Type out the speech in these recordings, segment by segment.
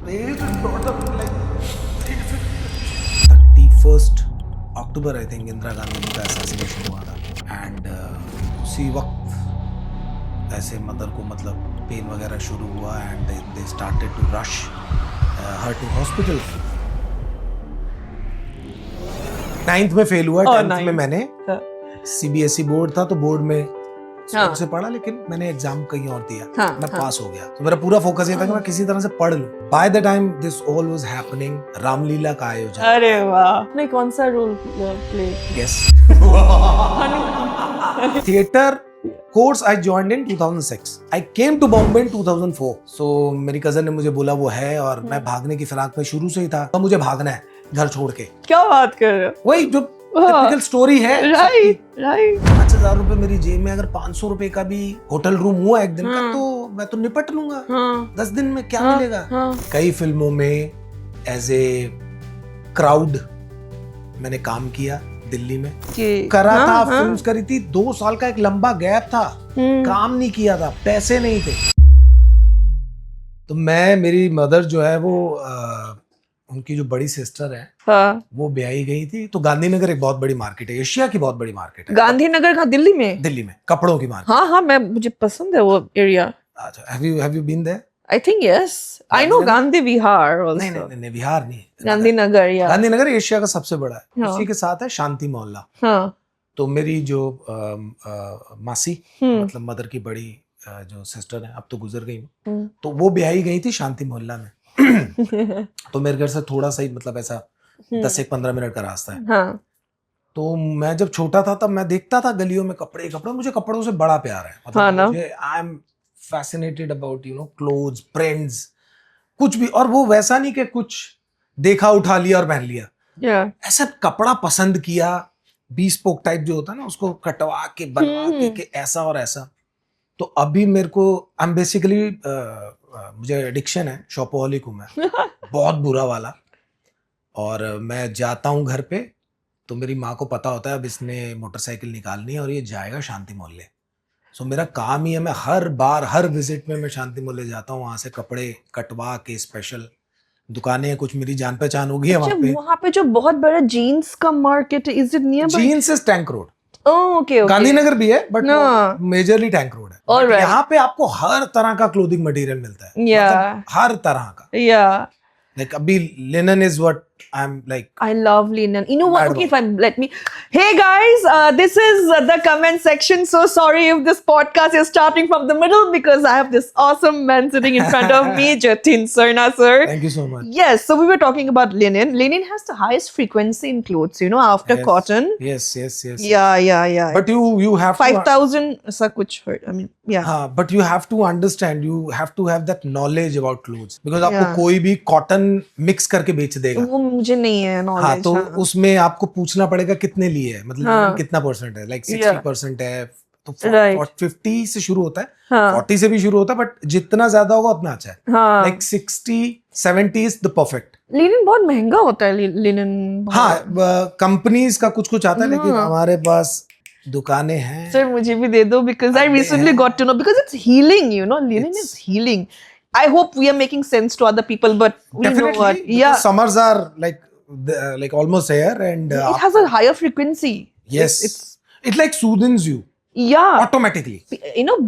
31 October I think Indira Gandhi का assassination हुआ था एंड उसी वक्त ऐसे मदर को मतलब पेन वगैरह शुरू हुआ and they started to rush her to hospital. 9th में फेल हुआ, 10th में मैंने CBSE बोर्ड था तो बोर्ड में से पढ़ा, लेकिन मैंने एग्जाम कहीं और दिया। मैं पास हो गया, तो मेरा पूरा फोकस ये था कि मैं किसी तरह से पढ़ लूं। By the time this all was happening, Ramlila का आयोजन। अरे वाह, नहीं कौन सा role play? Guess. Theatre course I joined in 2006। I came to Bombay in 2004। So मेरी कजन ने मुझे बोला वो है, और मैं भागने की फिराक में शुरू से ही था, तो मुझे भागना है घर छोड़ के। क्या बात कर रहे हो? वही जो टिपिकल स्टोरी है। राइट। 5,000 रुपए मेरी जेब में, अगर 500 रुपए का भी होटल रूम हुआ एक दिन का, तो मैं तो निपट लूंगा। 10 दिन में क्या मिलेगा? कई फिल्मों में एज ए क्राउड मैंने काम किया दिल्ली में, करा था, फिल्म्स करी थी। 2 साल का एक लंबा गैप था, काम नहीं किया था, पैसे नहीं थे। तो मेरी मदर जो है वो उनकी जो बड़ी सिस्टर है वो ब्याही गई थी। तो गांधीनगर एक बहुत बड़ी मार्केट है, एशिया की बहुत बड़ी मार्केट है। गांधीनगर का दिल्ली में कपड़ों की मार्केट। हाँ, मुझे पसंद है वो एरिया। अच्छा, have you been there? I think yes. I know Gandhi Vihar also. नहीं, विहार नहीं, गांधीनगर। या गांधीनगर एशिया का सबसे बड़ा है। उसी के साथ है शांति मोहल्ला। तो मेरी जो मासी मतलब मदर की बड़ी जो सिस्टर है, अब तो गुजर गई, तो वो ब्याही गई थी शांति मोहल्ला में। तो मेरे घर से थोड़ा सा ही मतलब ऐसा 10 से 15 मिनट का रास्ता है। तो मैं जब छोटा था तब मैं देखता था गलियों में कपड़े, मुझे कपड़ों से बड़ा प्यार है। मतलब मुझे I am fascinated about clothes, prints, कुछ भी। और वो वैसा नहीं कि कुछ देखा उठा लिया और पहन लिया। ऐसा कपड़ा पसंद किया, bespoke टाइप जो होता है ना, उसको कटवा के बनवा के ऐसा और ऐसा। तो अभी मेरे को आई एम बेसिकली मुझे एडिक्शन है, शॉपहॉलिक हूँ मैं, बहुत बुरा वाला। और मैं जाता हूँ घर पे तो मेरी माँ को पता होता है अब इसने मोटरसाइकिल निकालनी है और ये जाएगा शांति मोहल्ले। सो मेरा काम ही है, मैं हर बार हर विजिट में मैं शांति मोहल्ले जाता हूँ, वहां से कपड़े कटवा के, स्पेशल दुकानें हैं, कुछ मेरी जान पहचान होगी है वहाँ पे जो बहुत बड़ा जीन्स का मार्केट है, is it nearby? Jeans is tank road. Okay. Gandhinagar भी है बट मेजरली टैंक रोड है। यहाँ पे आपको हर तरह का क्लोथिंग मटेरियल मिलता है, मतलब हर तरह का। Like अभी linen is what I'm like. I love linen. You know what? Okay, fine. Let me. Hey guys, this is the comment section. So sorry if this podcast is starting from the middle because I have this awesome man sitting in front of me, Jatin Sarna sir. Thank you so much. Yes, so we were talking about linen. Linen has the highest frequency in clothes, after cotton. Yes. Yeah. But you have 5,000 ऐसा कुछ heard. I mean, yeah. हाँ, but you have to understand, you have to have that knowledge about clothes because आपको कोई भी cotton mix करके बेच देगा, वो मुझे नहीं है नॉलेज। हाँ, तो उसमें आपको पूछना पड़ेगा कितने लिए है, मतलब कितना परसेंट है, लाइक 60% है, तो 50 से शुरू होता है, 40 से भी शुरू होता है, बट जितना ज्यादा होगा उतना अच्छा है। Like 60-70 is the perfect. Linen बहुत महंगा होता है, लिनन। हाँ, कंपनीज का कुछ कुछ आता है, लेकिन हमारे पास दुकानें हैं। सर मुझे भी दे दो, because I recently got to know, because it's healing, linen is healing. I hope we are making sense to other people, but we know what. Yeah, summers are like almost here, and it has a higher frequency. Yes, it like soothes you. Yeah, automatically.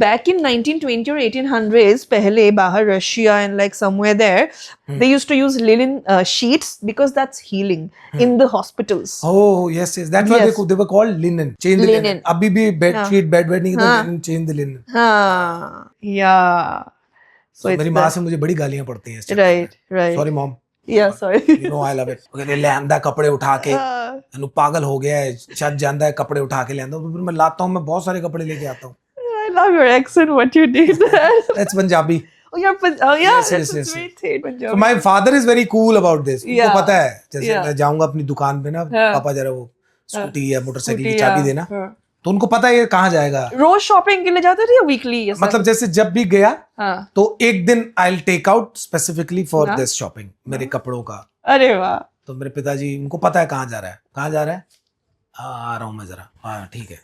Back in 1920 or 1800s, pehle bahar Russia and like somewhere there, they used to use linen sheets because that's healing in the hospitals. Oh yes, that's why they were called linen. Change the linen. Abhi bhi bed sheet, bed नहीं तो change the linen. Yeah. So मेरी माँ से मुझे बड़ी गालियाँ पड़ती हैं। Right. Sorry mom. Yeah, sorry. I love it. कहते ले आंदा कपड़े उठा के, पागल हो गया है, छत जांदा है, कपड़े उठा के ले आंदा। फिर मैं लाता हूँ, मैं बहुत सारे कपड़े लेके आता हूँ। I love your accent. What you did. That's Punjabi. Oh, yeah. Yes. So my father is very cool about this. उनको पता है, जैसे मैं जाऊँगा अपनी दुकान पे ना, पापा जरा वो स्कूटी या मोटरसाइकिल की चाबी देना, तो उनको पता है ये कहाँ जाएगा। रोज शॉपिंग के लिए जाते थे या वीकली? मतलब जैसे जब भी गया तो एक दिन I will take out specifically for this shopping, मेरे कपड़ों का। अरे वाह। तो मेरे पिताजी, उनको पता है कहाँ जा रहा है, आ रहा हूँ मैं जरा, हाँ ठीक है।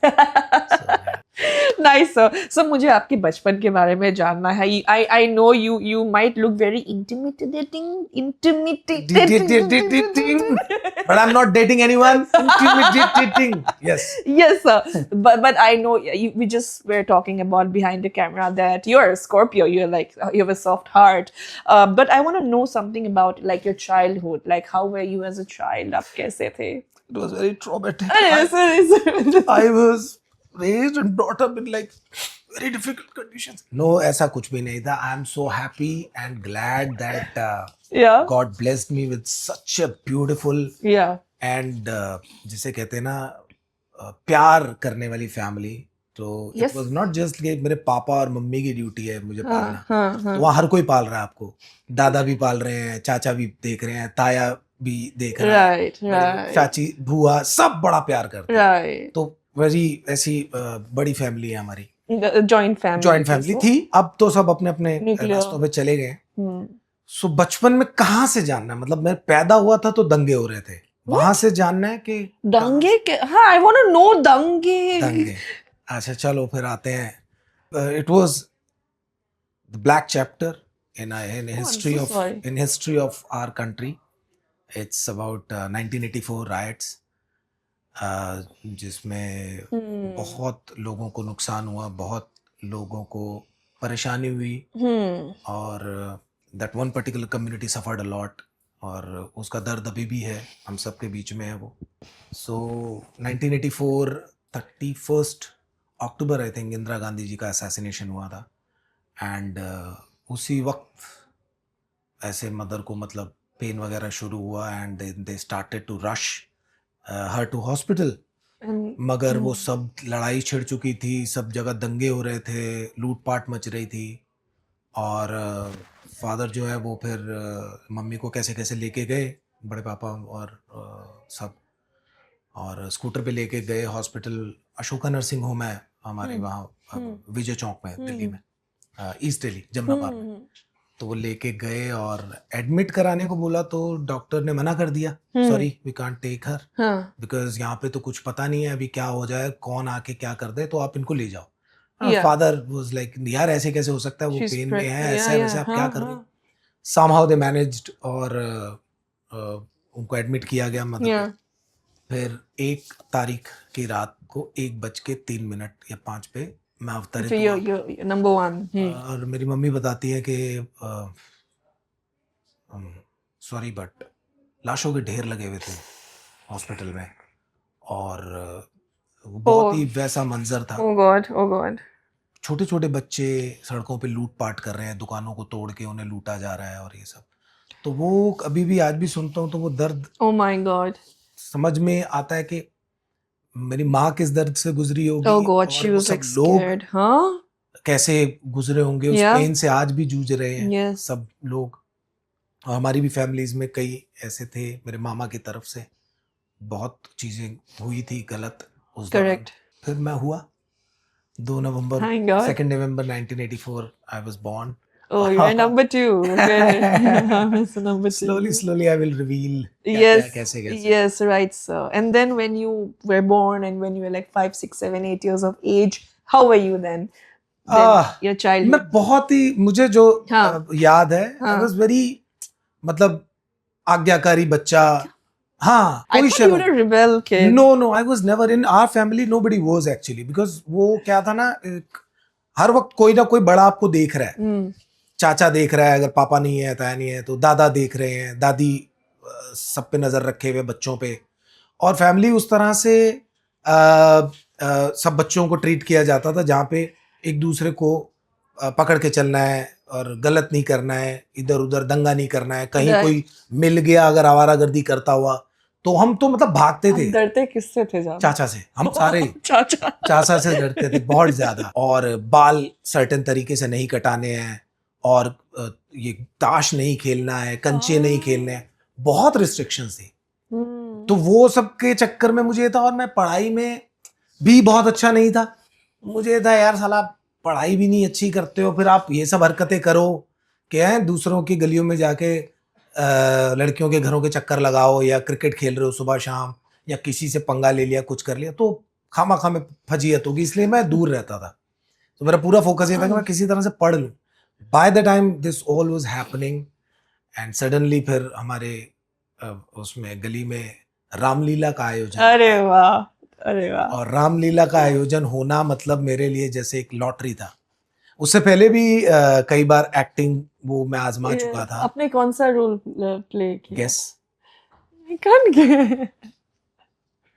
Nice, sir. So मुझे आपके बचपन के बारे में जानना है. I know you might look very intimidating. But I'm not dating anyone. Intimidating. Yes. Yes, sir. But I know we just were talking about behind the camera that you're a Scorpio. You're like you have a soft heart. But I want to know something about like your childhood. Like how were you as a child? आप कैसे थे? It was very traumatic. Yes. I was raised and brought up in like very difficult conditions. No, ऐसा कुछ भी नहीं था. I'm so happy and glad that Yeah. God blessed me with such a beautiful Yeah. and जिसे कहते हैं ना प्यार करने वाली फैमिली. तो Yes. it was not just कि मेरे पापा और मम्मी की ड्यूटी है मुझे पालना. हाँ. तो वहाँ हर कोई पाल रहा है आपको. दादा भी पाल रहे हैं, चाचा भी देख रहे हैं, ताया भी देख रहा है, Right. चाची बुआ सब बड़ा प्यार करते हैं. Right. तो वही ऐसी बड़ी फैमिली है हमारी. Joint family. जॉइंट फैमिली थी. अब तो सब अपने अपने Nuclear. रास्तों पे चले गए. सो बचपन में कहाँ से जानना है, मतलब मैं पैदा हुआ था तो दंगे हो रहे थे. वहां से जानना है कि दंगे के. हाँ, I want to know दंगे. दंगे. अच्छा चलो फिर आते हैं. It was the black chapter in history so of sorry. in history of our country. It's about 1984 riots, जिसमें बहुत लोगों को नुकसान हुआ, बहुत लोगों को परेशानी हुई, और that one particular community suffered a lot, और उसका दर्द अभी भी है, हम सब के बीच में है वो. So 1984 31 October I think Indira Gandhi ji का असैसिनेशन हुआ था. एंड उसी वक्त ऐसे मदर को मतलब पेन वगैरह शुरू हुआ and they started to rush her to hospital. मगर वो सब लड़ाई छिड़ चुकी थी, सब जगह दंगे हो रहे थे, लूटपाट मच रही थी. और फादर जो है वो फिर मम्मी को कैसे कैसे लेके गए, बड़े पापा और सब, और स्कूटर पे लेके गए हॉस्पिटल. अशोका नर्सिंग होम है हमारे वहाँ विजय चौक में दिल्ली में, ईस्ट दिल्ली जमुना पार्क में. तो वो लेके गए और एडमिट कराने को बोला तो डॉक्टर ने मना कर दिया. Sorry we can't take her because यहाँ पे तो कुछ पता नहीं है अभी क्या हो जाए, कौन आके क्या कर दे, तो आप इनको ले जाओ. फादर वाज लाइक यार ऐसे कैसे हो सकता है, वो पेन में है, ऐसा वैसे आप क्या करोगे. समहाउ दे मैनेज्ड और उनको एडमिट किया गया मदर. फिर 1 तारीख की रात को 1:03 या 5 पे मैं अवतरित हुआ. नंबर 1. और मेरी मम्मी बताती है कि सॉरी बट लाशों के ढेर लगे हुए थे हॉस्पिटल में, और बहुत ही वैसा मंजर था. Oh God. छोटे छोटे बच्चे सड़कों पे लूटपाट कर रहे हैं, दुकानों को तोड़ के उन्हें लूटा जा रहा है और ये सब. तो वो अभी भी आज भी सुनता हूँ तो वो दर्द Oh my God. समझ में आता है कि मेरी माँ किस दर्द से गुजरी होगी. Oh God, she was like scared. हाँ? कैसे गुजरे होंगे, उस पेन से आज भी जूझ रहे हैं सब लोग. और हमारी भी फैमिलीज में कई ऐसे थे, मेरे मामा की तरफ से बहुत चीजें हुई थी गलत उस दौरान. फिर मैं हुआ 2 नवंबर 2 नवंबर 1984 I was born. Oh, you're number 2. Okay. So number 2. Slowly I will reveal. Yes. Yes, right, sir. And then when you were born and when you were like 5, 6, 7, 8 years of age, how were you then? Your childhood. मैं बहुत ही, मुझे जो याद है, I was very मतलब आज्ञाकारी बच्चा. हाँ, I thought you were a rebel kid. No, I was never in our family. Nobody was actually, because वो क्या था ना, हर वक्त कोई ना कोई बड़ा आपको देख रहा है. चाचा देख रहा है, अगर पापा नहीं है, ताया नहीं है, तो दादा देख रहे हैं, दादी सब पे नजर रखे हुए बच्चों पे. और फैमिली उस तरह से सब बच्चों को ट्रीट किया जाता था, जहाँ पे एक दूसरे को पकड़ के चलना है और गलत नहीं करना है, इधर उधर दंगा नहीं करना है. कहीं कोई मिल गया अगर आवारागर्दी करता हुआ तो हम तो मतलब भागते थे. डरते किससे थे ज्यादा? चाचा से. हम सारे चाचा से डरते थे बहुत ज्यादा. और बाल सर्टेन तरीके से नहीं कटाने हैं, और ये ताश नहीं खेलना है, कंचे नहीं खेलने हैं, बहुत रिस्ट्रिक्शंस थी. तो वो सब के चक्कर में मुझे था, और मैं पढ़ाई में भी बहुत अच्छा नहीं था. मुझे था यार साला पढ़ाई भी नहीं अच्छी करते हो, फिर आप ये सब हरकतें करो, क्या है दूसरों की गलियों में जाके लड़कियों के घरों के चक्कर लगाओ, या क्रिकेट खेल रहे हो सुबह शाम, या किसी से पंगा ले लिया, कुछ कर लिया, तो खामा में फजीयत होगी, इसलिए मैं दूर रहता था। तो मेरा पूरा फोकस ये था कि मैं किसी तरह से पढ़ लूं। By the time this all was happening and suddenly फिर हमारे उसमें गली में रामलीला का आयोजन। अरे वाह, अरे वाह। और रामलीला का आयोजन होना मतलब मेरे लिए जैसे एक लॉटरी था। उससे पहले भी कई बार एक्टिंग वो मैं आजमा चुका था। आपने कौन सा रोल प्ले किया? गेस।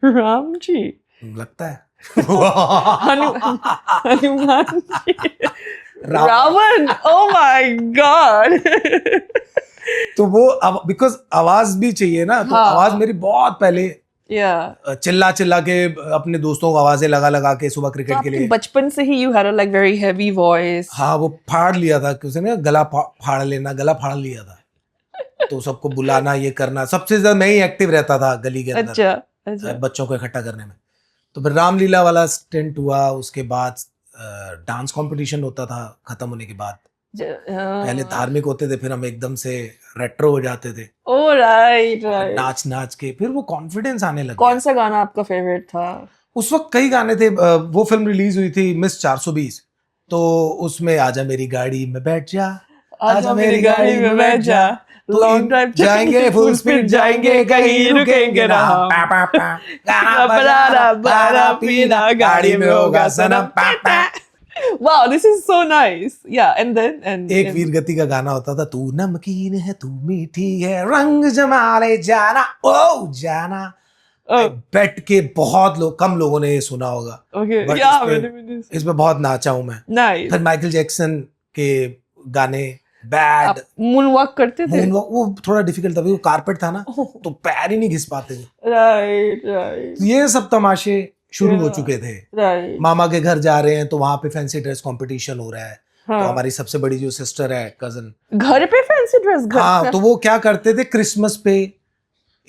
राम जी लगता है Hanuman ji, Ravan. Oh my God. तो वो अब बिकॉज आवाज भी चाहिए ना, तो आवाज मेरी बहुत पहले चिल्ला चिल्ला के अपने दोस्तों को आवाजें लगा लगा के सुबह क्रिकेट के लिए। बचपन से ही you had like very heavy voice. हाँ, वो फाड़ लिया था किसी ने, गला फाड़ लेना, गला फाड़ लिया था। तो सबको बुलाना, ये करना, सबसे ज्यादा मैं ही एक्टिव रहता था गली के अंदर। अच्छा। बच्चों को इकट्ठा करने में। तो फिर रामलीला वाला स्टेंट हुआ, उसके बाद डांस कंपटीशन होता था खत्म होने के बाद। पहले धार्मिक होते थे, फिर हम एकदम से रेट्रो हो जाते थे। Oh right. नाच नाच के फिर वो कॉन्फिडेंस आने लगा। कौन सा गाना आपका फेवरेट था? उस वक्त कई गाने थे। वो फिल्म रिलीज हुई थी मिस 420, तो उसमें आजा मेरी गाड़ी में बैठ जा, आजा मेरी गाड़ी में बैठ जा, लॉन्ग ड्राइव जाएंगे, फुल स्पीड जाएंगे, कहीं रुकेंगे ना, गाना पीना गाड़ी में होगा सनम। Wow, this is so nice. Yeah, and एक वीर गति का गाना होता था, तू नमकीन है तू मीठी है, रंग जमा ले जाना ओ जाना। बैठ के बहुत कम लोगों ने ये सुना होगा। इसमें बहुत नाचा हूं मैं। Nice. फिर माइकल जैक्सन के गाने, बैड, मून वॉक करते थे। वो थोड़ा डिफिकल्ट था, वो कारपेट था ना, तो पैर ही नहीं घिस पाते थे। राइट। ये सब तमाशे शुरू हो चुके थे। मामा के घर जा रहे हैं तो वहां पे फैंसी ड्रेस कंपटीशन हो रहा है। तो हमारी सबसे बड़ी जो सिस्टर है, कजन, घर पे फैंसी ड्रेस। हाँ, तो वो क्या करते थे, क्रिसमस पे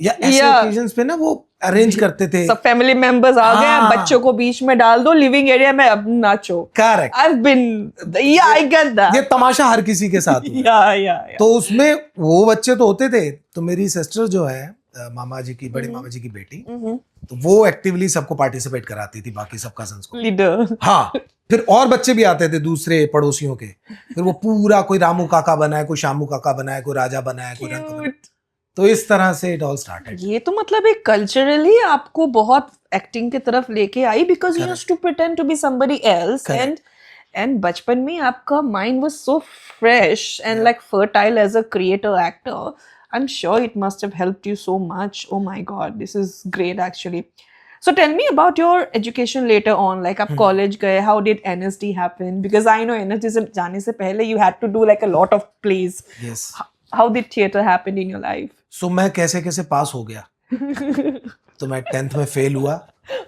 या ऐसे ओकेजन्स पे ना वो अरेंज करते थे। सब फैमिली मेंबर्स आ गए, बच्चों को बीच में डाल दो लिविंग एरिया में, अब नाचो। करेक्ट। I get that. ये तमाशा हर किसी के साथ हुआ। तो उसमें वो बच्चे तो होते थे। तो मेरी सिस्टर जो है, मामा जी की, बड़े मामा जी की बेटी, तो वो एक्टिवली सबको पार्टिसिपेट कराती थी, बाकी सब कजन्स को। लीडर। हाँ, फिर और बच्चे भी आते थे दूसरे पड़ोसियों के, फिर वो पूरा कोई रामू काका बनाए, कोई शामू काका बनाए, कोई राजा बनाए, कोई रंग बनाए। तो इस तरह से इट ऑल स्टार्टेड। ये तो मतलब एक कल्चरली आपको बहुत एक्टिंग की तरफ लेके आई, because you used to pretend to be somebody else, and बचपन में आपका mind was so fresh and like fertile as a creator actor. I'm sure it must have helped you so much. Oh my God, this is great actually. So tell me about your education later on. Like आप college गए, how did NSD happen? Because I know NSD से जाने से पहले you had to do like a lot of plays. Yes. How did theatre happen in your life? So मैं कैसे कैसे पास हो गया. तो मैं 10th में फेल हुआ.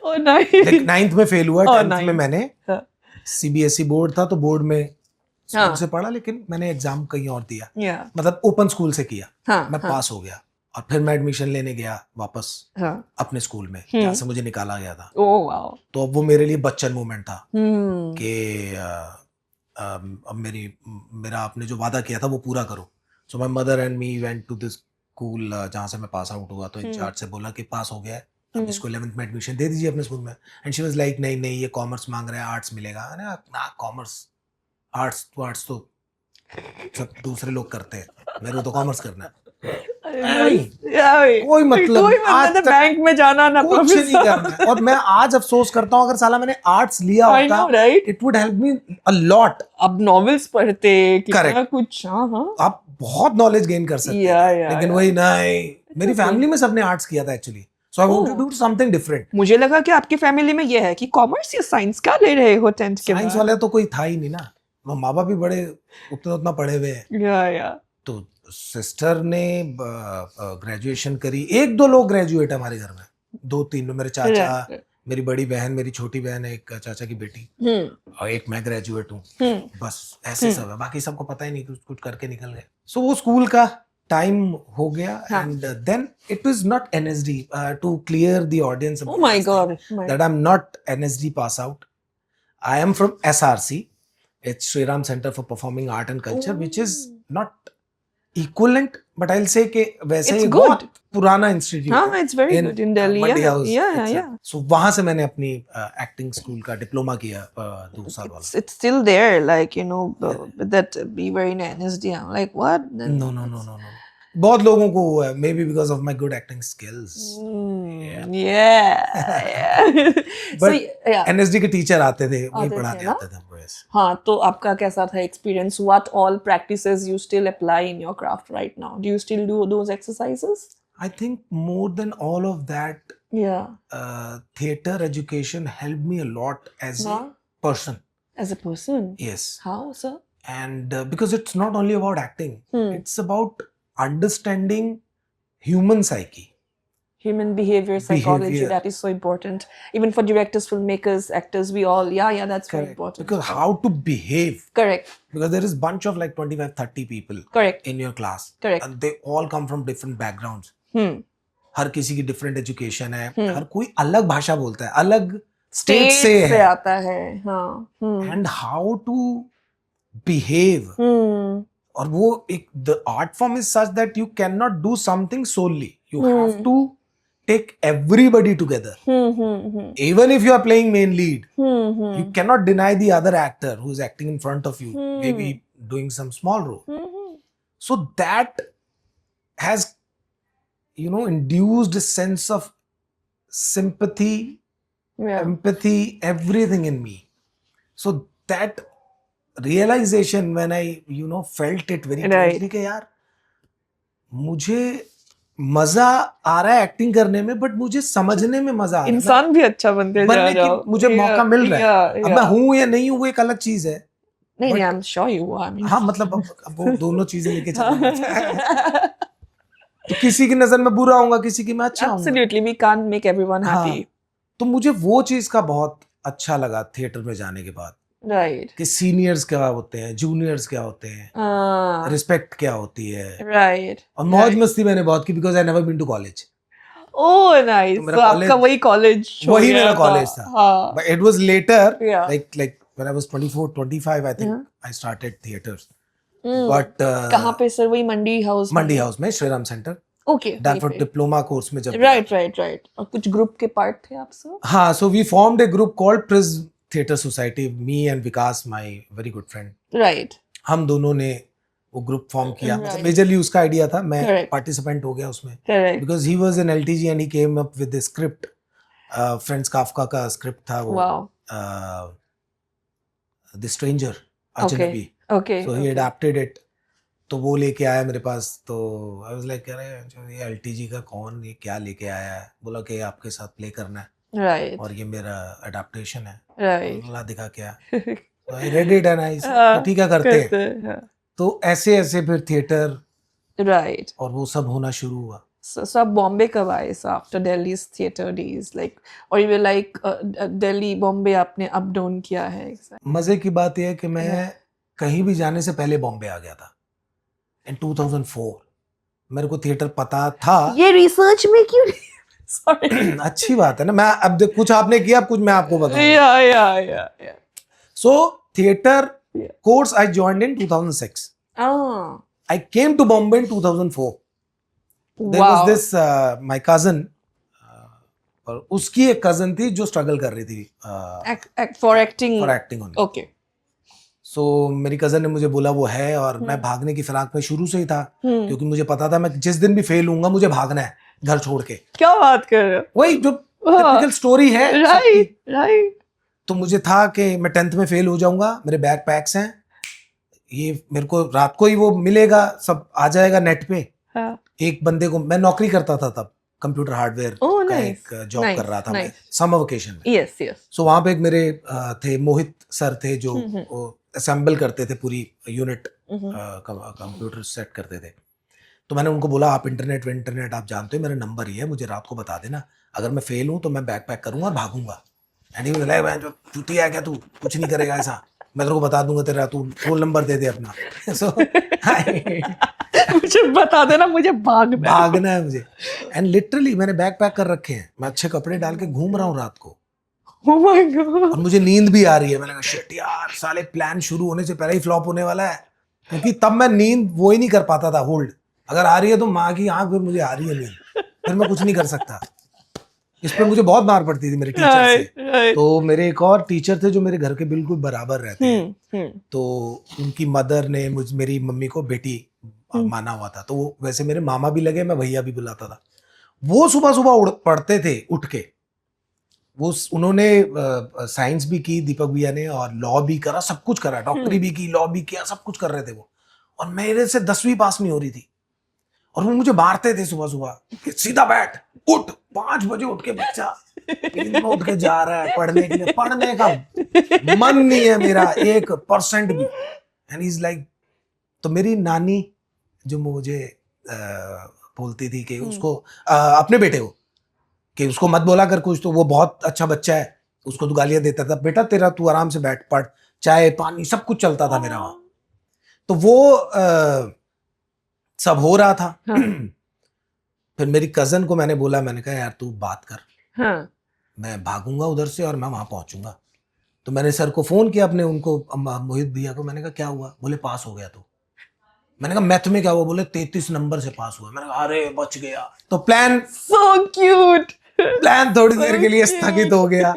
Oh nice. 9th में फेल हुआ. 10th में मैंने CBSE बोर्ड था, तो बोर्ड में स्कूल से पढ़ा, लेकिन मैंने एग्जाम कहीं और दिया। मतलब ओपन स्कूल से किया। मैं पास हो गया और फिर मैं एडमिशन लेने गया वापस अपने स्कूल में, जहाँ से मुझे निकाला गया था। तो अब वो मेरे लिए बच्चन मोमेंट था कि अब मेरा आपने जो वादा किया था वो पूरा करो। So my mother and me went to this school जहाँ से मैं पास आउट हुआ। तो इंचार्ज से बोला कि पास हो गया है, अब इसको 11th में एडमिशन दे दीजिए अपने स्कूल में। एंड शी वाज लाइक नहीं ये कॉमर्स मांग रहा है, आर्ट्स मिलेगा ना। कॉमर्स आर्ट्स तो सब दूसरे लोग करते हैं, मेरे को तो कॉमर्स करना है। कोई मतलब आज तक बैंक में जाना ना, कुछ नहीं करना। और मैं आज अफसोस करता हूँ, अगर साला मैंने आर्ट्स लिया होता, it would help me a lot. अब नॉवेल्स पढ़ते, कितना कुछ, आप बहुत नॉलेज गेन कर सकते हैं। लेकिन वही नहीं, मेरी फैमिली में सबने आर्ट्स किया था actually. So I want to do something different. मुझे लगा कि आपकी फैमिली में ये है कि कॉमर्स या साइंस क्या ले रहे हो 10th के बाद। साइंस वाले तो कोई था ही नहीं ना, माँ बाप भी बड़े उतना पढ़े हुए हैं। तो सिस्टर ने ग्रेजुएशन करी, 1-2 लोग ग्रेजुएट है हमारे घर में, 2-3 मेरे चाचा, मेरी बड़ी बहन, मेरी छोटी बहन है, एक चाचा की बेटी, और एक मैं ग्रेजुएट हूँ। बस ऐसे सब है, बाकी सबको पता ही नहीं, कुछ करके निकल गए। सो वो स्कूल का टाइम हो गया, and then it was not NSD, to clear the audience. Oh my God. That I'm not NSD pass out. I am from SRC. It's Shri Ram Center for Performing Art and Culture, which is not equivalent, but I'll say कि वैसे It's he good. बहुत पुराना institute हाँ, it's very good in Delhi. Monday Yeah, House. yeah. So वहाँ से मैंने अपनी acting school का डिप्लोमा किया 2 साल वाला. It's still there, like, you know, that we were in NSD. I'm like, what? No. बहुत लोगों को हुआ है, maybe because of my good acting skills. Yeah. But So, yeah. NSD के टीचर आते थे, वही आते थे पढ़ाने ना? आते थे हमको ऐसे. हाँ, तो आपका कैसा था experience? What all practices you still apply in your craft right now? Do you still do those exercises? I think more than all of that, Yeah. theater education helped me a lot as a Huh? person. As a person? Yes. How, sir? And because it's not only about acting, Hmm. it's about understanding human psyche. Human behavior, psychology, Behavior. that is so important. Even for directors, filmmakers, actors, we all, yeah, that's very Correct. important. Because how to behave. Correct. Because there is bunch of like 25, 30 people Correct. in your class. Correct. And they all come from different backgrounds. हर किसी की different education है. हर कोई अलग भाषा बोलता है, अलग state से है. आता है, हाँ. And how to behave. और वो एक the art form is such that you cannot do something solely. You have to take everybody together. Even if you are playing main lead, you cannot deny the other actor who is acting in front of you, maybe doing some small role. So that has, you know, induced a sense of sympathy, empathy, everything in me. So that realization when I, you know, felt it very closely कि यार मुझे मजा आ रहा है acting करने में, but मुझे समझने में मजा आ रहा है. इंसान भी अच्छा बनते जा रहा है. मुझे मौका मिल रहा है. अब मैं हूँ या नहीं हूँ वो एक अलग चीज है. नहीं, I am sure you are. हाँ, मतलब अब वो दोनों चीजें लेके चलना. तो किसी की नजर में बुरा होऊंगा, किसी की मैं अच्छा हूँ. Absolutely, we can't make everyone happy. तो मुझे वो चीज का बहुत अच्छा लगा थिएटर में जाने के बाद. Right. कि सीनियर्स क्या होते हैं, जूनियर्स क्या होते हैं, रिस्पेक्ट क्या होती है. Right. और मौज मस्ती मैंने बहुत की because I never been to college. Oh, nice. तो आपका वही कॉलेज, वही मेरा कॉलेज था. But it was later, Yeah. like when I was 24, 25, I think I started theaters. But कहाँ पे सर? वही मंडी हाउस. मंडी हाउस में Shriram centre. Okay. Danford diploma course में जब. Right. और कुछ ग्रुप के पार्ट थे आप सब? हाँ, so we formed a group called Prism Theatre Society. Me and Vikas, my very good friend. Right. हम दोनों ने वो ग्रुप फॉर्म किया. मतलब मेजरली उसका आइडिया था. मैं पार्टिसिपेंट हो गया उसमें. Correct. Because he was in LTG and he came up with the script. Franz Kafka का स्क्रिप्ट था वो. Wow. The Stranger, अजनबी. Okay. So he adapted it. तो वो लेके आया मेरे पास. तो I was like, अरे ये LTG का कौन, ये क्या लेके आया है. बोला कि आपके साथ प्ले करना है. Right. और ये मेरा अडेप्टेशन है. Right. बोला दिखा क्या. So I read it and I said, ठीक है करते हैं. तो ऐसे ऐसे फिर थिएटर. Right. और वो सब होना शुरू हुआ. So आप बॉम्बे कब आए? So after Delhi's theater days, like, or you were like Delhi, Bombay आपने अप डाउन किया है? मजे की बात यह है कि मैं कहीं भी जाने से पहले बॉम्बे आ गया था. In 2004 मेरे को थिएटर पता था. ये रिसर्च में क्यों नहीं? Sorry. अच्छी बात है ना. मैं अब कुछ आपने किया, अब कुछ मैं आपको बताऊंगा. Yeah. So theater course I joined in 2006. I came to Bombay in 2004. There was this my cousin. और उसकी एक cousin थी जो struggle कर रही थी. For acting only. Okay. So मेरी cousin ने मुझे बोला वो है, और मैं भागने की फिराक में शुरू से ही था. क्योंकि मुझे पता था मैं जिस दिन भी फेल होऊंगा मुझे भागना है घर छोड़ के. क्या बात कर रहे हो? वही जो टिपिकल स्टोरी है. राइट. तो मुझे था कि मैं 10th में फेल हो जाऊंगा. मेरे बैग पैक्स हैं. ये मेरे को रात को ही वो मिलेगा, सब आ जाएगा नेट पे. एक बंदे को, मैं नौकरी करता था तब, कंप्यूटर हार्डवेयर का एक जॉब कर रहा था मैं समर वेकेशन में. यस. सो वहाँ पे एक मेरे थे मोहित सर थे जो असेंबल करते थे पूरी यूनिट, कंप्यूटर सेट करते थे. तो मैंने उनको बोला आप इंटरनेट आप जानते हो, मेरा नंबर ही है, मुझे रात को बता देना, अगर मैं फेल हूँ तो मैं बैग पैक करूंगा और भागूंगा. एंड ही वाज लाइक जो चुतिया है क्या तू, कुछ नहीं करेगा ऐसा, मैं तेरे को बता दूंगा, तेरा तू रोल नंबर दे दे अपना. सो मुझे बता देना, मुझे भागना है मुझे. एंड लिटरली मैंने बैग पैक कर रखे हैं, मैं अच्छे कपड़े डाल के घूम रहा हूँ रात को. Oh my God. और मुझे नींद भी आ रही है. मैंने कहा शिट यार, साले प्लान शुरू होने से पहले ही फ्लॉप होने वाला है. क्योंकि तब मैं नींद वो ही नहीं कर पाता था होल्ड। अगर आ रही है तो माँ की आंख फिर मुझे आ रही है नींद, फिर मैं कुछ नहीं कर सकता। इस पे मुझे बहुत मार पड़ती थी मेरे टीचर से। तो मेरे एक और टीचर थे जो मेरे घर के बिल्कुल बराबर रहते हैं, तो उनकी मदर ने मेरी मम्मी को बेटी माना हुआ था, तो वो वैसे मेरे मामा भी लगे, मैं भैया भी बुलाता था। वो सुबह सुबह पढ़ते थे उठ के। वो उन्होंने साइंस भी की दीपक भैया ने, और लॉ भी करा, सब कुछ करा, डॉक्टरी भी की, लॉ भी किया, सब कुछ कर रहे थे वो। और मेरे से 10वीं पास नहीं हो रही थी, और वो मुझे मारते थे सुबह सुबह, सीधा बैठ, उठ, 5 बजे उठ के बच्चा नींद में उठ के जा रहा है पढ़ने के लिए। पढ़ने का मन नहीं है मेरा 1% भी। एंड इज लाइक, तो मेरी नानी जो मुझे बोलती थी कि उसको अपने बेटे को कि उसको मत बोला कर कुछ, तो वो बहुत अच्छा बच्चा है, उसको तो गालियां देता था, बेटा तेरा तू आराम से बैठ, पढ़, चाय पानी सब कुछ चलता था मेरा वहां। तो वो सब हो रहा था। हाँ। फिर मेरी कजन को मैंने बोला, मैंने कहा यार तू बात कर, हाँ। मैं भागूंगा उधर से और मैं वहां पहुंचूंगा। तो मैंने सर को फोन किया अपने, उनको मोहित भैया को, मैंने कहा क्या हुआ? बोले पास हो गया। तो मैंने कहा मैथ में क्या हुआ? बोले 33 नंबर से पास हुआ। मैंने कहा अरे बच गया। तो प्लान सो क्यूट, प्लान थोड़ी देर के लिए स्थगित हो गया।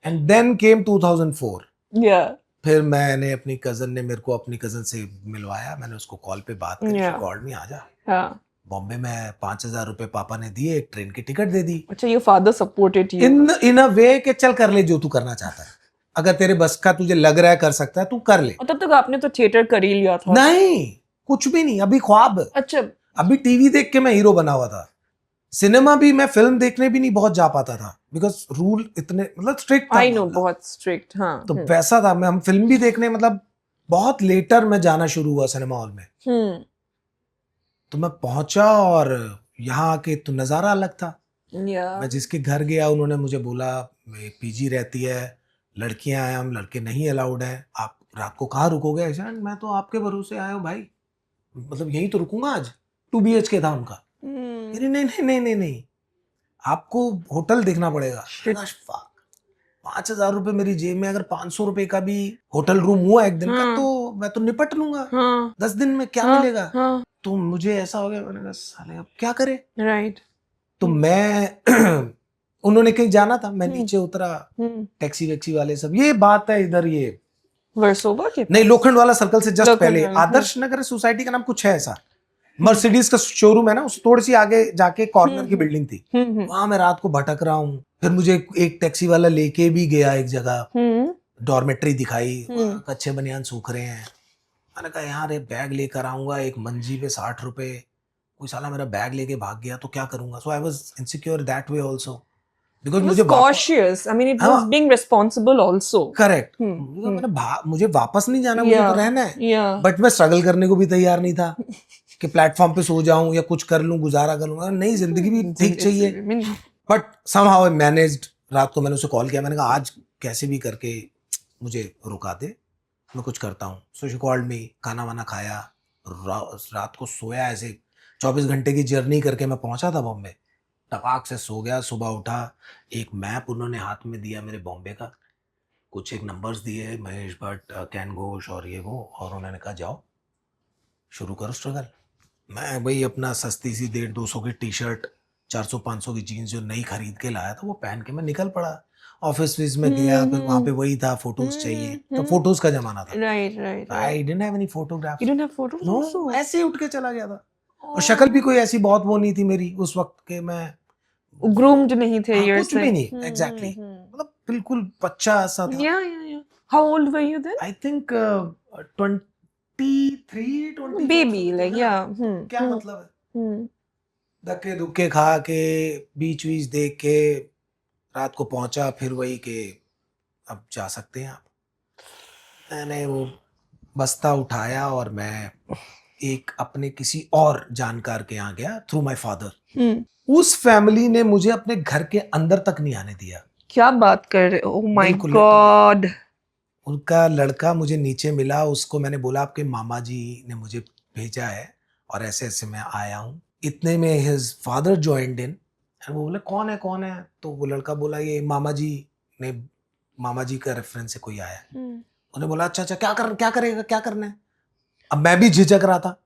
And then came 2004। फिर मैंने अपनी कजन ने मेरे को अपनी कजन से मिलवाया, मैंने उसको कॉल पे बात करी, कॉल में आ जा बॉम्बे में, 5,000 रुपए पापा ने दिए, एक ट्रेन की टिकट दे दी। अच्छा, your father supported you in a way कि चल कर ले जो तू करना चाहता है, अगर तेरे बस का तुझे लग रहा है कर सकता है तू कर ले। तब तक आपने तो थिएटर कर ही लिया था। नहीं, कुछ भी नहीं, अभी ख्वाब। अच्छा, अभी टीवी देख के मैं हीरो बना हुआ था। सिनेमा भी, मैं फिल्म देखने भी नहीं बहुत जा पाता था, बिकॉज रूल इतने मतलब स्ट्रिक्ट था। आई नो, बहुत स्ट्रिक्ट। हाँ, तो वैसा था, मैं हम फिल्म भी देखने मतलब बहुत लेटर में जाना शुरू हुआ सिनेमा हॉल में। तो मैं पहुंचा और यहाँ आके तो नजारा अलग था। मैं जिसके घर गया उन्होंने मुझे बोला पीजी रहती है, लड़कियां हैं, हम लड़के नहीं अलाउड है, आप रात को कहाँ रुकोगे? ऐसा, मैं तो आपके भरोसे आया हूँ भाई, मतलब यही तो रुकूंगा आज। 2 BHK था उनका। नहीं नहीं नहीं नहीं नहीं नहीं, आपको होटल देखना पड़ेगा। 5,000 रुपए मेरी जेब में, अगर 500 रुपए का भी होटल रूम हुआ एक दिन का, तो मैं तो निपट लूंगा। 10 दिन में क्या मिलेगा? तो मुझे ऐसा हो गया, मैंने कहा साले अब क्या करे। राइट। तो मैं उन्होंने कहीं जाना था, मैं नीचे उतरा, टैक्सी वैक्सी वाले सब, ये बात है इधर, ये वर्सोवा के नहीं, लोखंड वाला सर्कल से जस्ट पहले, आदर्श नगर सोसाइटी का नाम कुछ है ऐसा, मर्सिडीज का शोरूम है ना, उस थोड़ी सी आगे जाके कॉर्नर की बिल्डिंग थी, वहां मैं रात को भटक रहा हूँ। फिर मुझे एक टैक्सी वाला लेके भी गया एक जगह, डॉर्मेट्री दिखाई, कच्चे बनियान सूख रहे हैं। मैंने कहा यार एक बैग लेकर आऊंगा, एक मंजी पे 60 रुपए, कोई साला मेरा बैग लेके भाग गया तो क्या करूंगा? So I was insecure that way also, because मुझे cautious. I mean, it was being responsible also. Correct. मुझे वापस नहीं जाना, मुझे तो रहना है, बट मैं स्ट्रगल करने को भी तैयार नहीं था कि प्लेटफॉर्म पे सो जाऊं या कुछ कर लूं, गुजारा कर लूंगा। नहीं, जिंदगी भी ठीक चाहिए। But somehow I managed. रात को मैंने उसे कॉल किया, मैंने कहा आज कैसे भी करके मुझे रुका दे, मैं कुछ करता हूँ। सो शी कॉल्ड मी, खाना वाना खाया, रात को सोया, ऐसे 24 घंटे की जर्नी करके मैं पहुंचा था बॉम्बे, टपाक से सो गया। सुबह उठा, एक मैप उन्होंने हाथ में दिया मेरे बॉम्बे का, कुछ एक नंबर्स दिए, महेश भट्ट, कैन घोष और ये वो, और उन्होंने कहा जाओ शुरू करो स्ट्रगल। मैं भाई अपना सस्ती सी 150-200 की टी शर्ट, 400-500 की जीन्स जो नई खरीद के लाया था, वो पहन के मैं निकल पड़ा। ऑफिस में गया, फिर वहां पे वही था, फोटोज चाहिए, तो फोटोज का जमाना था। Right. I didn't have any photographs. You didn't have photos? No, ऐसे ही उठ के चला गया था। और शक्ल भी कोई ऐसी बहुत वो नहीं थी मेरी उस वक्त के, मैं ग्रूम्ड नहीं थे। हाँ, कुछ भी नहीं, एग्जैक्टली, मतलब बिल्कुल बच्चा सा था। How old were you then? I think 23, 24. Baby, like क्या मतलब है? धक्के धुक्के खा के, बीच बीच देख के रात को पहुंचा, फिर वही के अब जा सकते हैं आप। मैंने वो बस्ता उठाया और मैं एक अपने किसी और जानकार के यहाँ गया थ्रू माय फादर। उस फैमिली ने मुझे अपने घर के अंदर तक नहीं आने दिया। क्या बात कर रहे हो? ओह माय गॉड। उनका लड़का मुझे नीचे मिला, उसको मैंने बोला आपके मामा जी ने मुझे भेजा है और ऐसे ऐसे मैं आया हूँ। इतने में हिज फादर जॉइंड इन, वो बोले कौन है? तो वो लड़का बोला ये मामा जी का रेफरेंस से कोई आया है। उन्होंने बोला अच्छा क्या करेगा, क्या करना है? अब मैं भी झिझक रहा था,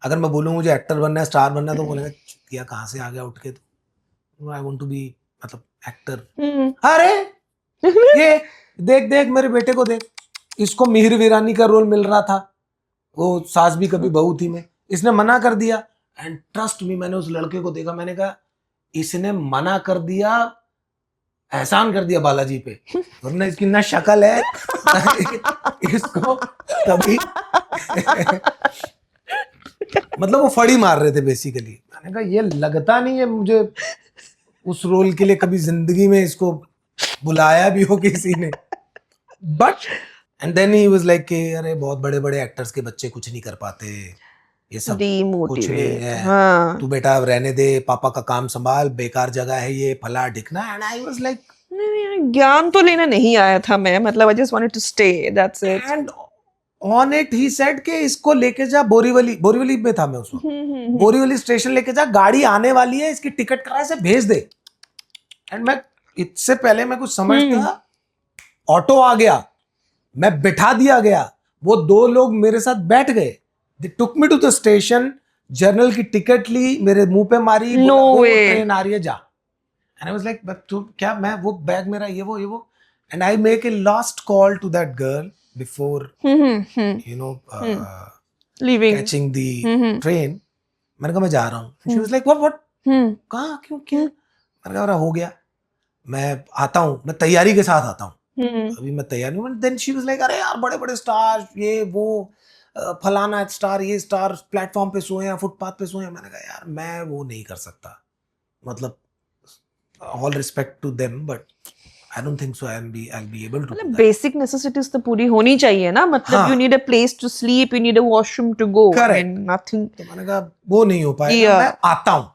अगर मैं बोलूँ मुझे एक्टर बनना है, स्टार बनना है, तो बोलेगा क्या कहाँ से आ गया उठ के, तो आई वांट टू बी मतलब एक्टर। अरे ये देख देख मेरे बेटे को देख, इसको मिहिर वीरानी का रोल मिल रहा था, वो सास भी कभी बहू थी में, इसने मना कर दिया। एंड ट्रस्ट मी, मैंने उस लड़के को देखा, मैंने कहा इसने मना कर दिया, एहसान कर दिया बालाजी पे, वरना इसकी ना शक्ल है इसको कभी मतलब वो फड़ी मार रहे थे बेसिकली। मैंने कहा ये लगता नहीं है मुझे उस रोल के लिए कभी जिंदगी में इसको बुलाया भी हो किसी ने। But and then he was like कि अरे बहुत बड़े बड़े एक्टर्स के बच्चे कुछ नहीं कर पाते, ये सब कुछ नहीं है, हाँ. तू बेटा अब रहने दे, पापा का काम संभाल, बेकार जगह है ये, फला ढिकना। एंड आई वाज लाइक ज्ञान तो लेने नहीं आया था मैं, मतलब I just wanted to stay, that's it. And on it he said कि इसको लेके जा बोरीवली में था मैं उस वक्त, बोरीवली स्टेशन लेके जा, गाड़ी आने वाली है, इसकी टिकट करा, इसे भेज दे। एंड मैं इससे पहले मैं कुछ समझता, ऑटो आ गया, मैं बिठा दिया गया, वो 2 लोग मेरे साथ बैठ गए, they took me to the station, general की टिकट ली, मेरे मुंह पे मारी, ट्रेन आ रही है जा। एंड आई वाज लाइक तू क्या, मैं वो बैग मेरा ये वो and I make a last call to that girl before you know leaving, catching the train। मैंने कहा मैं जा रहा हूँ। she was like what कहाँ क्यों क्या? मैंने कहा हो गया, मैं आता हूँ, मैं तैयारी के साथ आता हूँ, अभी मैं तैयार नहीं हूँ। then she was like अरे यार बड़े बड़े स्टार ये वो फलाना स्टार ये स्टार प्लेटफॉर्म पे सोए हैं, फुटपाथ पे सोए हैं। मैंने कहा यार मैं वो नहीं कर सकता, मतलब all respect to them but I don't think so I'll be able to do that। Basic necessities तो पूरी होनी चाहिए ना, मतलब हाँ, you need a place to sleep, you need a washroom to go, Correct। I mean, nothing। तो मैंने कहा वो नहीं हो पाएगा, मैं आता हूँ,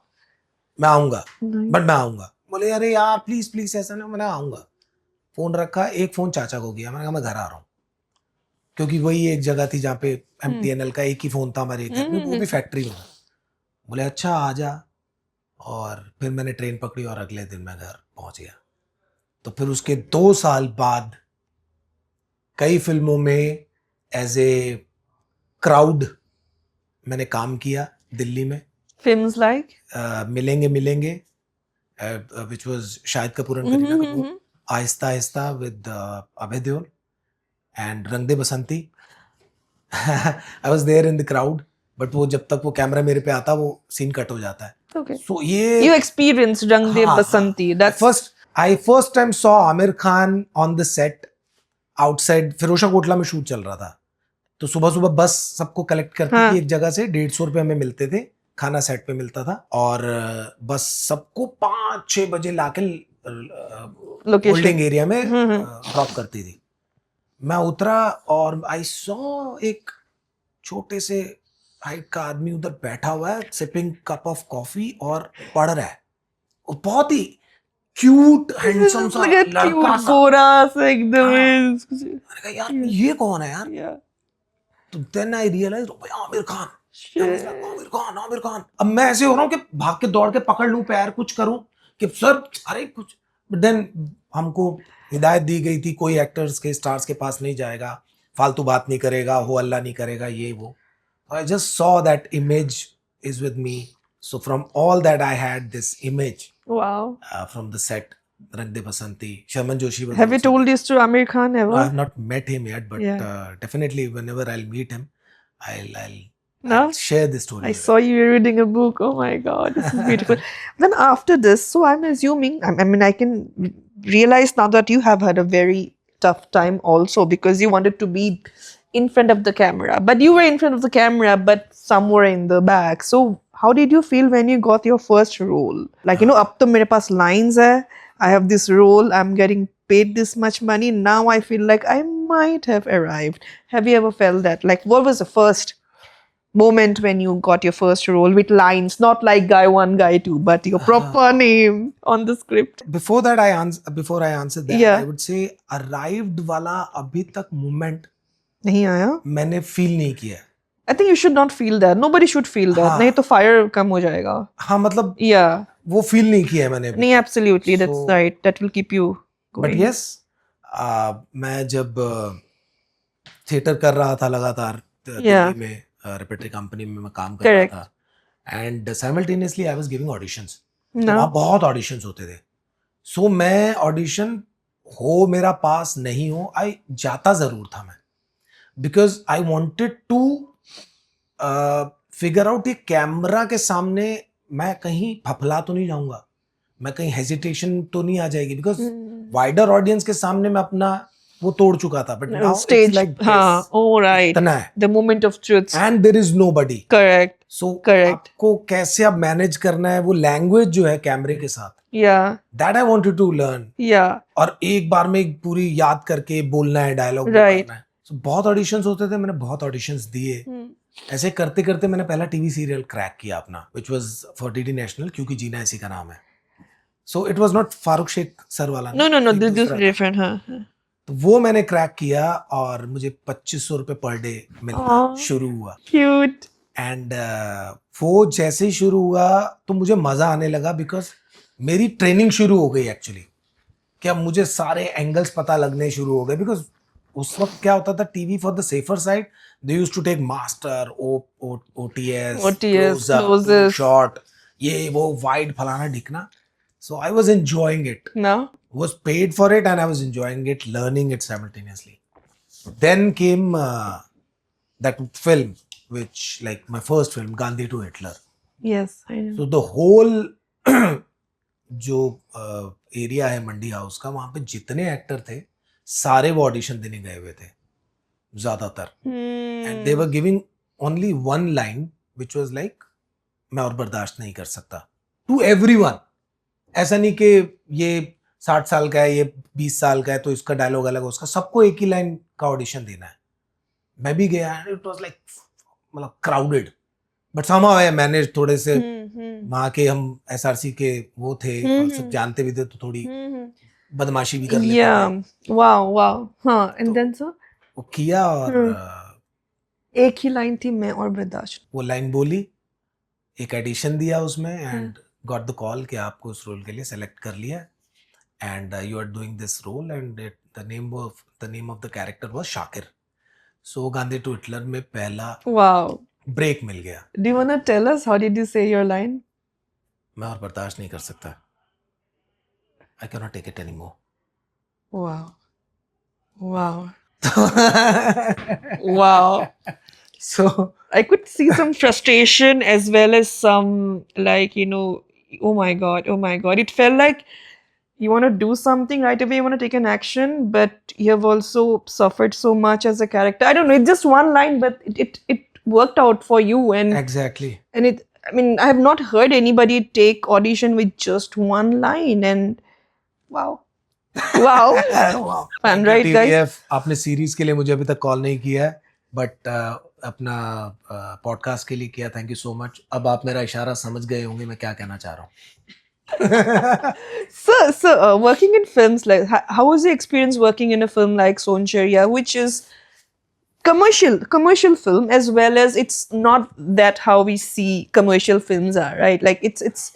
मैं आऊंगा, बट मैं आऊंगा। बोले अरे यार प्लीज प्लीज ऐसा नहीं, मैंने आऊंगा। फोन रखा, एक फोन चाचा को किया, मैंने कहा मैं घर आ रहा हूँ, क्योंकि वही एक जगह थी जहाँ पे MTNL का एक ही फोन था हमारे घर में, वो भी फैक्ट्री में। बोले अच्छा आ जा, और फिर मैंने ट्रेन पकड़ी और अगले दिन मैं घर पहुंच गया। तो फिर उसके 2 साल बाद कई फिल्मों में एज ए क्राउड मैंने काम किया दिल्ली में। फिल्म्स लाइक मिलेंगे मिलेंगे which was Shahid Kapoor and Kareena Kapoor, Aahista Aahista with Abhay Deol and रंग दे बसंती। I was there in the crowd, but वो जब तक वो कैमरा मेरे पे आता वो सीन कट हो जाता है। Okay। So ये you experienced रंग दे बसंती, that's I first time saw Aamir Khan on the set outside। फिरोजा कोटला में शूट चल रहा था, तो सुबह सुबह बस सबको कलेक्ट करती थी एक जगह से, 150 रुपए हमें मिलते थे, खाना सेट पे मिलता था, और बस सबको 5-6 बजे लाके होल्डिंग एरिया में ड्रॉप करती थी। मैं उतरा और आई सॉ एक छोटे से हाइट का आदमी उधर बैठा हुआ है, सिपिंग कप ऑफ कॉफी और पढ़ रहा है, बहुत ही क्यूट हैंडसम सा लड़का गोरा सा एकदम। मैंने कहा यार ये कौन है यार? तो then I realise Aamir Khan, Aamir Khan. अब मैं ऐसे हो रहा हूँ कि भाग के दौड़ के पकड़ लूं पैर, कुछ करूं कि सर अरे कुछ। बट देन हमको हिदायत दी गई थी कोई एक्टर्स के स्टार्स के पास नहीं जाएगा, फालतू बात नहीं करेगा, हो अल्लाह नहीं करेगा, ये वो। I just saw that image is with me, so from all that I had this image from the set रंग दे बसंती। Sharman Joshi was Have you told this to Amir Khan ever? I have not met him yet, but definitely whenever I'll meet him, I'll share this story. I saw you reading a book. Oh my God, this is beautiful. Then after this, so I'm assuming, I mean, I can realize now that you have had a very tough time also, because you wanted to be in front of the camera, but you were in front of the camera, but somewhere in the back. So how did you feel when you got your first role? Like, you know, up to mere paas lines hai, I have this role, I'm getting paid this much money, now I feel like I might have arrived. Have you ever felt that? Like, what was the first moment when you got your first role with lines, not like guy 1, guy 2, but your proper name on the script? Before I answer that, I would say arrived wala abhi tak moment nahi aaya, मैंने feel नहीं किया। I think you should not feel that. Nobody should feel that. नहीं तो fire कम हो जाएगा। हाँ मतलब वो feel नहीं किया मैंने। नहीं, absolutely, that's right. That will keep you going. But yes, मैं जब थिएटर कर रहा था लगातार दिल्ली में, रेपेटरी कंपनी में मैं काम कर रहा था and simultaneously I was giving auditions. वहाँ बहुत ऑडिशंस होते थे. सो मैं ऑडिशन हो मेरा पास नहीं हो, आई जाता जरूर था मैं, because I wanted to figure out ये कैमरा के सामने मैं कहीं फफला तो नहीं जाऊंगा, मैं कहीं हेजिटेशन तो नहीं आ जाएगी, बिकॉज वाइडर ऑडियंस के सामने मैं अपना वो तोड़ चुका था. बट नाउ स्टेज, हाँ, oh right, इतना है, the moment of truth, and there is nobody. correct, so correct, आपको कैसे आप मैनेज करना है वो लैंग्वेज जो है कैमरे के साथ, yeah, that I wanted to learn. yeah, और एक बार में एक पूरी याद करके बोलना है, डायलॉग Right. करना है. So, बहुत ऑडिशंस होते थे, मैंने बहुत ऑडिशंस दिए. ऐसे करते करते मैंने पहला टीवी सीरियल क्रैक किया अपना, which was for DD national, क्योंकि Jeena Isi Ka Naam Hai. So it was not Farooq Sheikh sir वाला. no, एक this is दूसरा था. different, हाँ. तो वो मैंने क्रैक किया और मुझे 2500 रुपए पर डे मिलना Aw. शुरू हुआ. Cute. एंड वो जैसे ही शुरू हुआ तो मुझे मजा आने लगा, बिकॉज मेरी ट्रेनिंग शुरू हो गई एक्चुअली, कि अब मुझे सारे एंगल्स पता लगने शुरू हो गए. बिकॉज उस वक्त क्या होता था, TV for the safer side they used to take master, OTS, closes, shot, ये वो वाइड फलाना ढिकना. So I was enjoying it, No? was paid for it, and I was enjoying it, learning it simultaneously. Then came that film, which like my first film, Gandhi to Hitler. Yes, I know. So the whole जो area है मंडी house का, वहां पे जितने actor थे सारे वो audition देने गए हुए थे ज्यादातर. And they were giving only one line which was like, मैं और बर्दाश्त नहीं कर सकता, टू एवरीवन. ऐसा नहीं कि ये 60 साल का है, ये 20 साल का है तो इसका डायलॉग अलग है, उसका सबको एक ही लाइन का ऑडिशन देना है. मैं भी गया एंड इट वाज लाइक मतलब crowded, but somehow I manage. थोड़े से वहाँ के हम एसआरसी के वो थे और सब जानते भी थे, तो थोड़ी बदमाशी भी कर लेते Yeah. थे. Wow. हाँ, and तो- then so? वो किया और एक ही लाइन थी, मैं और बर्दाश्त. वो लाइन बोली, एक एडिशन दिया उसमें एंड गॉट द कॉल कि आपको उस रोल के लिए सेलेक्ट कर लिया and you are doing this role and the name of the character was Shakir. So Gandhi to Hitler में पहला Wow. ब्रेक मिल गया. Do you want to tell us how did you say your line? मैं और बर्दाश्त नहीं कर सकता, I can not take it anymore. Wow. Wow. Wow. So I could see some frustration as well as some, like, oh my God. It felt like you want to do something right away, you want to take an action, but you have also suffered so much as a character. I don't know, it's just one line, but it worked out for you. And exactly. and I have not heard anybody take audition with just one line, and wow. Wow. Wow. Fun, right, guys? TVF, आपने series के लिए मुझे अभी तक call नहीं किया है, but अपना पॉडकास्ट के लिए किया. Thank you so much. अब आप मेरा इशारा समझ गए होंगे मैं क्या कहना चाह रहा हूँ. So working in films, like how was your experience working in a film like Soncheriya, which is commercial film, as well as it's not that how we see commercial films are, right? Like it's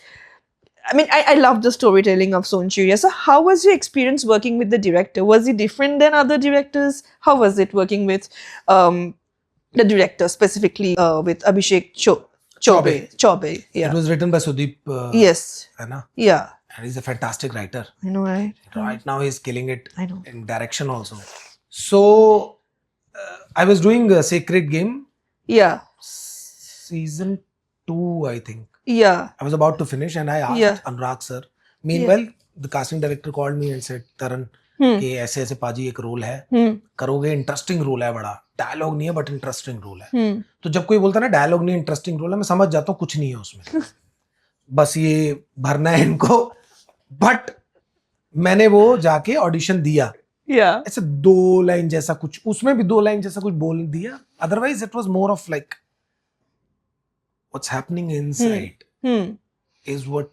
I love the storytelling of Soncheriya. So how was your experience working with the director? Was he different than other directors? How was it working with the director, specifically with Abhishek Chaubey? Yeah. It was written by Sudeep. Yes. है ना? Yeah. And he's a fantastic writer. I know, right? Right now he's killing it. I know. In direction also. So I was doing a Sacred Game. Yeah. Season 2, I think. Yeah. I was about to finish and I asked Anurag sir. Meanwhile, the casting director called me and said, Taran, कि ऐसे ऐसे पाजी एक role है, करोगे, interesting role है, बड़ा dialogue नहीं है बट इंटरेस्टिंग रोल है. तो जब कोई बोलता है ना डायलॉग नहीं इंटरेस्टिंग रोल है, मैं समझ जाता हूँ कुछ नहीं है उसमें, बस ये भरना है इनको. बट मैंने वो जाके ऑडिशन दिया. ऐसे 2 लाइन जैसा कुछ, उसमें भी 2 लाइन जैसा कुछ बोल दिया. Otherwise it was more of like what's happening inside is what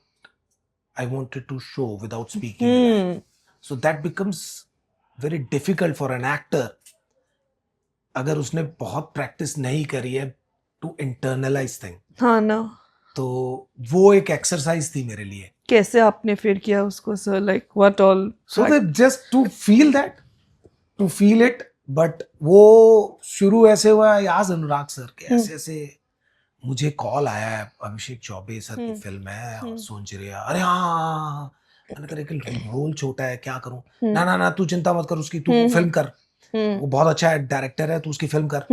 I wanted to show without speaking. So that becomes very difficult for an actor अगर उसने बहुत प्रैक्टिस नहीं करी है to internalize thing. हाँ ना. तो वो एक एक्सरसाइज थी मेरे लिए. कैसे आपने फिर किया उसको sir? Like what all? So that just to feel it but वो शुरू ऐसे हुआ, याद अनुराग सर के ऐसे ऐसे मुझे कॉल आया है, अभिषेक चौबे सर की फिल्म है सोच रहे, अरे हाँ मैंने कहा लेकिन रोल छोटा है क्या करूं, ना ना ना तू चिंता मत कर उसकी, तू फिल्म कर, वो बहुत अच्छा है डायरेक्टर है, तू उसकी फिल्म कर,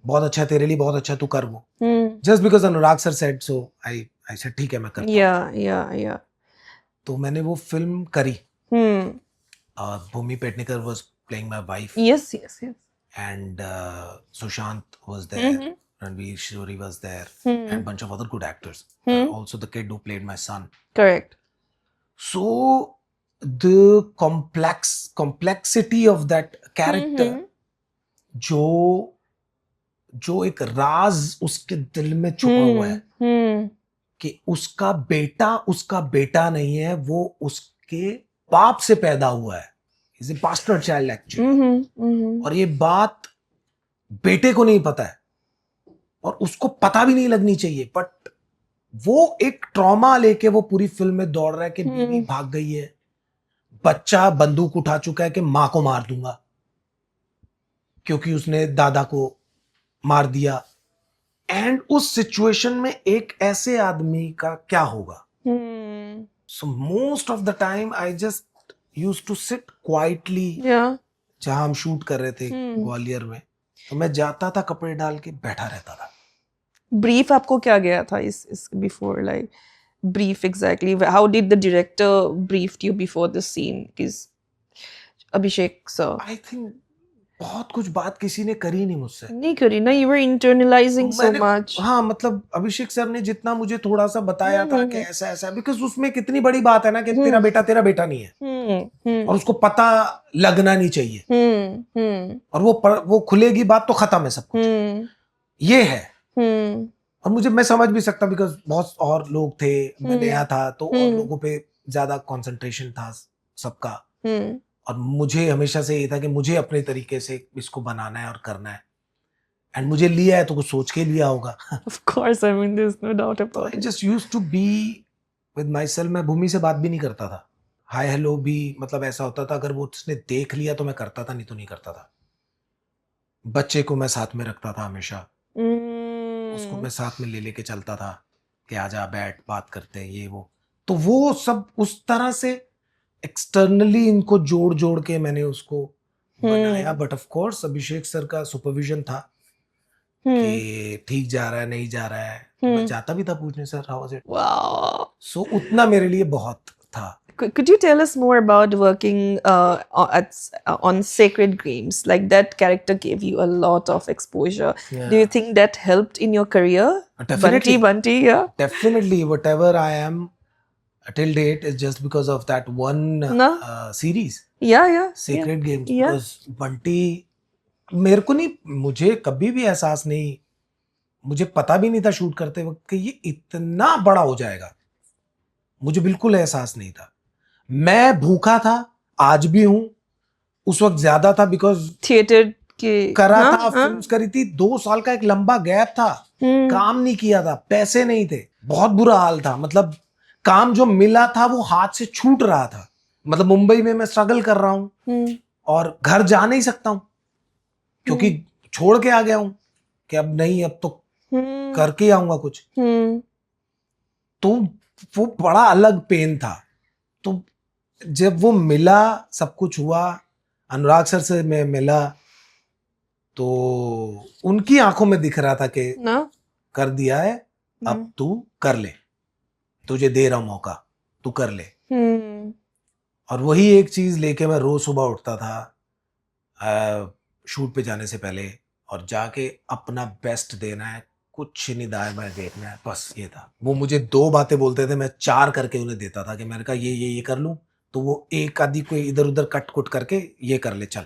बहुत अच्छा है तेरे लिए, बहुत अच्छा है, तू कर वो। Just because Anurag sir said so I said ठीक है मैं करता हूं। तो मैंने वो फिल्म करी। Bhumi Pednekar was playing my wife, yes and Sushant was there, Ranveer Shori was there, and bunch of other good actors, also the kid who played my son. Correct. So the complexity of that character, जो एक राज उसके दिल में छुपा हुआ है कि उसका बेटा नहीं है, वो उसके बाप से पैदा हुआ है, is a bastard child actually, और ये बात बेटे को नहीं पता है और उसको पता भी नहीं लगनी चाहिए, बट वो एक ट्रॉमा लेके वो पूरी फिल्म में दौड़ रहा है कि बीवी भाग गई है, बच्चा बंदूक उठा चुका है कि मां को मार दूंगा क्योंकि उसने दादा को मार दिया, एंड उस सिचुएशन में एक ऐसे आदमी का क्या होगा। So most of the time I just used to sit quietly, जहां हम शूट कर रहे थे ग्वालियर में, तो मैं जाता था कपड़े डाल के बैठा रहता था। ब्रीफ आपको क्या गया था इस before, like brief exactly how did the director brief you before the scene? किस अभिषेक सर, आई थिंक बहुत कुछ बात किसी ने करी नहीं मुझसे, नहीं करी ना, you were internalising so much. हाँ मतलब अभिषेक सर ने जितना मुझे थोड़ा सा बताया था कि ऐसा ऐसा, बिकॉज उसमें कितनी बड़ी बात है ना कि तेरा बेटा नहीं है, और उसको पता लगना नहीं चाहिए, और वो खुलेगी बात तो खत्म है सब कुछ, ये है। और मैं समझ भी सकता, बिकॉज बहुत और लोग थे, मैं नया था तो और लोगों पे ज्यादा कंसंट्रेशन था सबका, और मुझे हमेशा से ये था कि मुझे अपने तरीके से इसको बनाना है और करना है, एंड मुझे लिया है तो कुछ सोच के लिया होगा। Of course, I mean there's no doubt about it. I just used to be with myself. मैं भूमि से बात भी नहीं करता था, हाय हेलो भी मतलब ऐसा होता था, अगर वो उसने देख लिया तो मैं करता था, नहीं तो नहीं करता था। बच्चे को मैं साथ में रखता था हमेशा, उसको मैं साथ में ले के चलता था कि आजा बैठ बात करते हैं ये वो, तो वो सब उस तरह से एक्सटर्नली इनको जोड़ के मैंने उसको बनाया। But of course Abhishek sir का सुपरविजन था कि ठीक जा रहा है नहीं जा रहा है, मैं जाता भी था पूछने, sir how was it. Wow. सो उतना मेरे लिए बहुत था। Could you tell us more about working on Sacred Games? Like that character gave you a lot of exposure. Yeah. Do you think that helped in your career? Definitely. Bunty, yeah. Definitely, whatever I am till date is just because of that one series. Yeah. Sacred Games. Yeah. Because Bunty, मेरे को नहीं, मुझे कभी भी एहसास नहीं, मुझे पता भी नहीं था शूट करते वक्त कि ये इतना बड़ा हो जाएगा, मुझे बिल्कुल एहसास नहीं था। मैं भूखा था, आज भी हूं, उस वक्त ज्यादा था बिकॉज थिएटर के करा था, फिल्म्स करी थी, 2 साल का एक लंबा गैप था, काम नहीं किया था, पैसे नहीं थे, बहुत बुरा हाल था, मतलब काम जो मिला था वो हाथ से छूट रहा था, मतलब मुंबई में मैं स्ट्रगल कर रहा हूं और घर जा नहीं सकता हूं क्योंकि छोड़ के आ गया हूं कि अब नहीं, अब तो करके आऊंगा कुछ, तो वो बड़ा अलग पेन था। तो जब वो मिला, सब कुछ हुआ, अनुराग सर से मैं मिला, तो उनकी आंखों में दिख रहा था कि कर दिया है, अब तू कर ले, तुझे दे रहा हूं मौका, तू कर ले। और वही एक चीज लेके मैं रोज सुबह उठता था शूट पे जाने से पहले, और जाके अपना बेस्ट देना है, कुछ नहीं दाएं बाएं देखना है, बस ये था। वो मुझे 2 बातें बोलते थे, मैं 4 करके उन्हें देता था कि मैंने कहा ये कर लूं, तो वो एक आधी कोई इधर उधर कट कुट करके ये कर ले चल।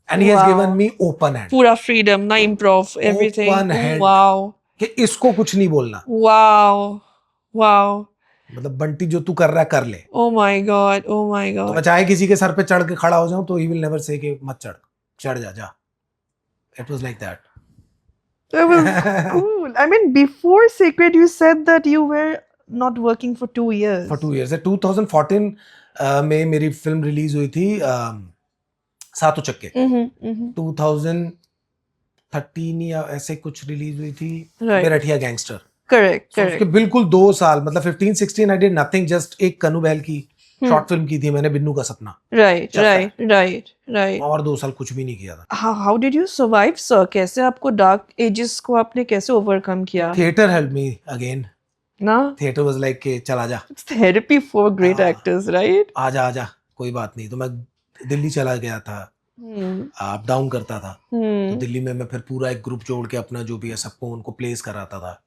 And he has given me open hand, पूरा फ्रीडम ना, improv everything, open hand, wow, कि इसको कुछ नहीं बोलना, वाओ, मतलब बंटी जो तू कर रहा है कर ले। ओ माय गॉड तो मैं चाहे किसी के सर पे चढ़ के खड़ा हो जाऊं तो ही विल नेवर से कि मत चढ़ जा। It was like that. That was cool. I mean, before Sacred, you said that you were not working for 2 years. For 2 years. 2014 में मेरी फिल्म रिलीज हुई थी सातों चक्के 2013 या ऐसे कुछ रिलीज हुई थी, मेरठिया गैंगस्टर। करेक्ट उसके बिल्कुल 2 साल, मतलब 15-16 आई डिड नथिंग, जस्ट एक कनु बहल की शॉर्ट फिल्म की थी मैंने, बिन्नू का सपना। राइट और 2 साल कुछ भी नहीं किया था। How did you survive sir? कैसे आपको डार्क एजेस को आपने कैसे ओवरकम किया? थिएटर हेल्प मी अगेन ना, थिएटर वाज लाइक के चला जा, therapy for great actors, right? आजा कोई बात नहीं। तो मैं दिल्ली चला गया था, अप डाउन करता था। तो दिल्ली में मैं फिर पूरा एक ग्रुप जोड़ के अपना जो भी है सबको उनको प्लेस कराता था,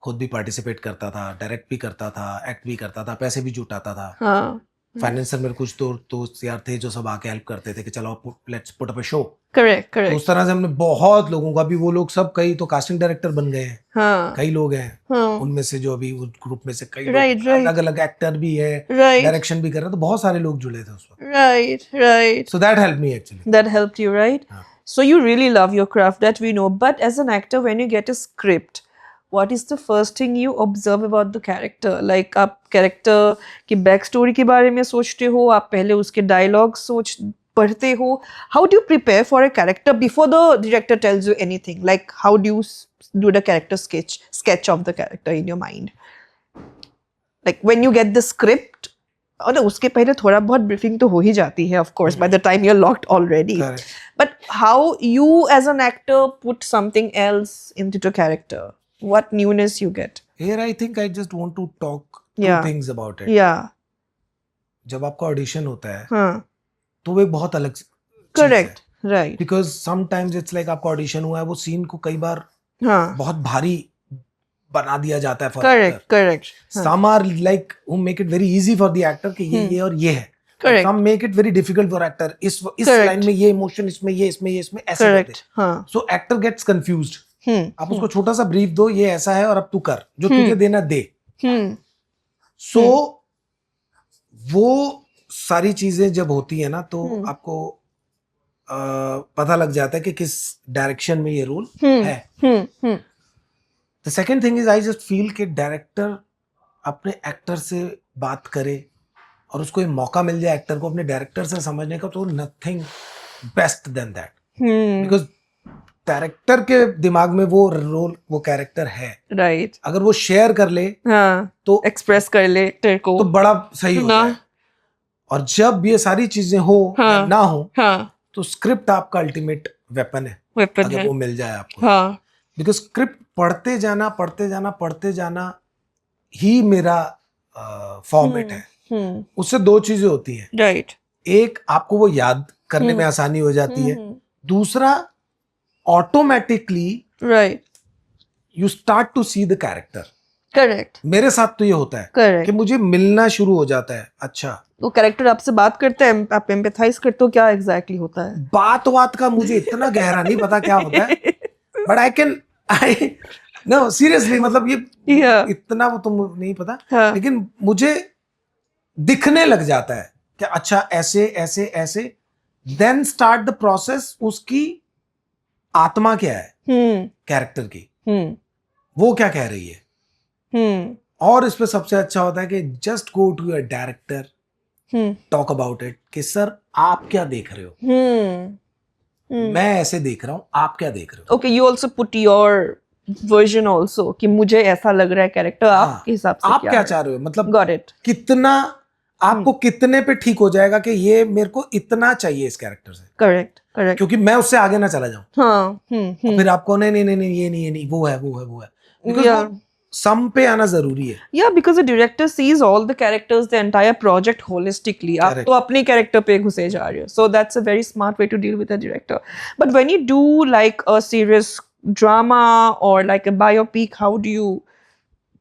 खुद भी पार्टिसिपेट करता था, डायरेक्ट भी करता था, एक्ट भी करता था, पैसे भी जुटाता था। फाइनेंसर मेरे कुछ दोस्त यार थे जो सब आके हेल्प करते थे कि चलो let's put up a show. Correct तो उस तरह से हमने बहुत लोगों का भी, वो लोग सब कई तो कास्टिंग डायरेक्टर बन गए हैं। कई लोग हैं उनमें से जो अभी उस ग्रुप में से कई अलग अलग एक्टर भी है, डायरेक्शन भी कर रहे हैं, तो बहुत सारे लोग जुड़े थे उस वक्त। Right so that helped me actually. That helped you, right? So you really love your craft, that we know. But as an actor, when you get a script, what is the first thing you observe about the character? Like आप character की back story के बारे में सोचते हो, आप पहले उसके dialogue पढ़ते हो? How do you prepare for a character before the director tells you anything? Like how do you do the character sketch of the character in your mind? Like when you get the script, और उसके पहले थोड़ा बहुत briefing तो हो ही जाती है, of course, by the time you're locked already. Correct. But how you as an actor put something else into the character? What newness you get? Here I think I just want to talk two things about it. Yeah. जब आपका audition होता है तो वो एक बहुत अलग Correct. Right. Because sometimes it's like आपका ऑडिशन हुआ है, वो सीन को कई बार बहुत भारी बना दिया जाता है for actor. Correct. Some are like who make it very easy for the actor कि ये और ये है. Correct. Some make it very difficult for actor. इस लाइन में ये इमोशन, इसमें ऐसे करते हैं. So actor gets confused. आप उसको छोटा सा ब्रीफ दो, ये ऐसा है और अब तू कर, जो तुझे देना दे. So वो सारी चीजें जब होती है ना तो आपको पता लग जाता है कि किस डायरेक्शन में ये रोल है. The second thing is I just feel कि डायरेक्टर अपने एक्टर से बात करे और उसको एक मौका मिल जाए एक्टर को अपने डायरेक्टर से समझने का, तो nothing best than that. Because director के दिमाग में वो रोल, वो कैरेक्टर है, राइट. अगर वो शेयर कर ले तो एक्सप्रेस कर ले एक्टर को, तो बड़ा सही होता है. और जब ये सारी चीजें हो ना हो तो स्क्रिप्ट आपका अल्टीमेट वेपन है, अगर वो मिल जाए आपको. बिकॉज स्क्रिप्ट पढ़ते जाना ही मेरा फॉर्मेट है. उससे 2 चीजें होती हैं, राइट. एक, आपको वो याद करने में आसानी हो जाती है. दूसरा, automatically right you start to see the character. Correct. मेरे साथ तो ये होता है कि मुझे मिलना शुरू हो जाता है. अच्छा, वो कैरेक्टर आपसे बात करते हैं, आप एम्पैथाइज करते हो, क्या एग्जैक्टली होता है? बात का मुझे इतना गहरा नहीं पता क्या होता है, बट आई नो सीरियसली, मतलब ये इतना वो तो नहीं पता, लेकिन मुझे दिखने लग जाता है कि अच्छा ऐसे. Then start the process. उसकी आत्मा क्या है कैरेक्टर की, वो क्या कह रही है. और इस पे सबसे अच्छा होता है कि just go to your director, talk about it कि सर आप क्या देख रहे हो, मैं ऐसे देख रहा हूँ, आप क्या देख रहे हो. Okay, you also put your version also कि मुझे ऐसा लग रहा है कैरेक्टर, आपके हिसाब से आप क्या चाह रहे हो, मतलब गॉट इट. कितना आपको कितने पे ठीक हो जाएगा कि ये मेरे को इतना चाहिए इस कैरेक्टर से. करेक्ट, क्योंकि मैं उससे आगे ना चला जाऊं. फिर आपको नहीं ये नहीं वो है. बिकॉज़ सम पे आना जरूरी है. या because the director sees all the characters, the entire project holistically. आप तो अपने कैरेक्टर पे घुसे जा रहे हो. So that's a very smart way to deal with a director. But when you do like a serious drama और like a biopic, how do you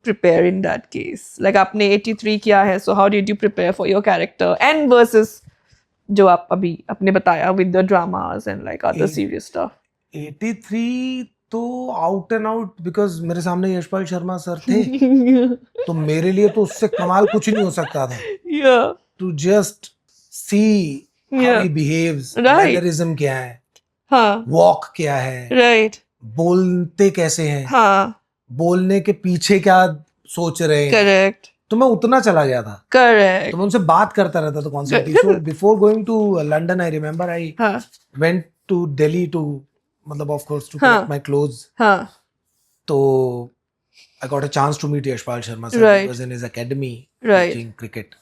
prepare in that case? Like आपने 83 किया है, so how did you prepare for your character and versus जो आप अभी आपने बताया with the dramas and like other serious stuff? 83 तो आउट एंड आउट, बिकॉज मेरे सामने यशपाल शर्मा सर थे तो मेरे लिए तो उससे कमाल कुछ नहीं हो सकता था. To just see how he behaves, mannerism क्या है, वॉक क्या है, राइट, बोलते कैसे हैं, बोलने के पीछे क्या सोच रहे हैं. करेक्ट. तो मैं उतना चला गया था। करेक्ट। तो मैं उनसे बात करता रहता था constantly. So before going to London I remember I went to Delhi to, मतलब of course to collect my clothes. तो I got a chance to meet Yashpal Sharma sir. He was in his academy teaching cricket.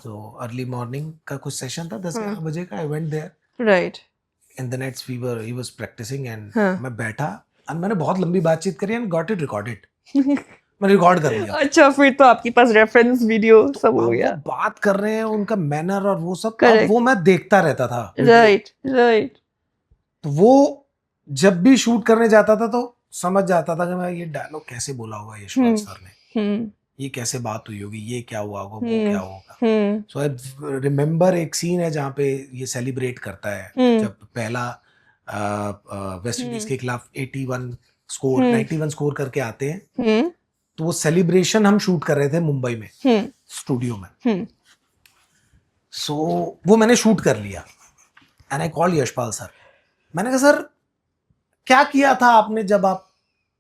So early morning का कुछ session था 10-11 बजे का. I went there. Right. In the nets he was practicing and मैं बैठा और मैंने बहुत लंबी बातचीत करी and got it recorded. मैं रिकॉर्ड कर लिया। अच्छा, फिर तो आपके पास रेफरेंस वीडियो सब हो गया। बात कर रहे हैं, उनका मैनर और वो सब, अब वो मैं देखता रहता था। राइट। तो वो जब भी शूट करने जाता था तो समझ जाता था कि मैं ये डायलॉग कैसे बोला होगा यशपाल सर ने, ये कैसे बात हुई होगी, ये क्या हुआ होगा, वो क्या होगा। सो आई रिमेम्बर एक सीन है जहाँ पे ये सेलिब्रेट करता है जब पहला वेस्ट इंडीज के खिलाफ 91 स्कोर करके आते हैं। तो वो सेलिब्रेशन हम शूट कर रहे थे मुंबई में स्टूडियो में। सो वो मैंने शूट कर लिया and I call Yashpal sir. मैंने कहा सर क्या किया था आपने जब आप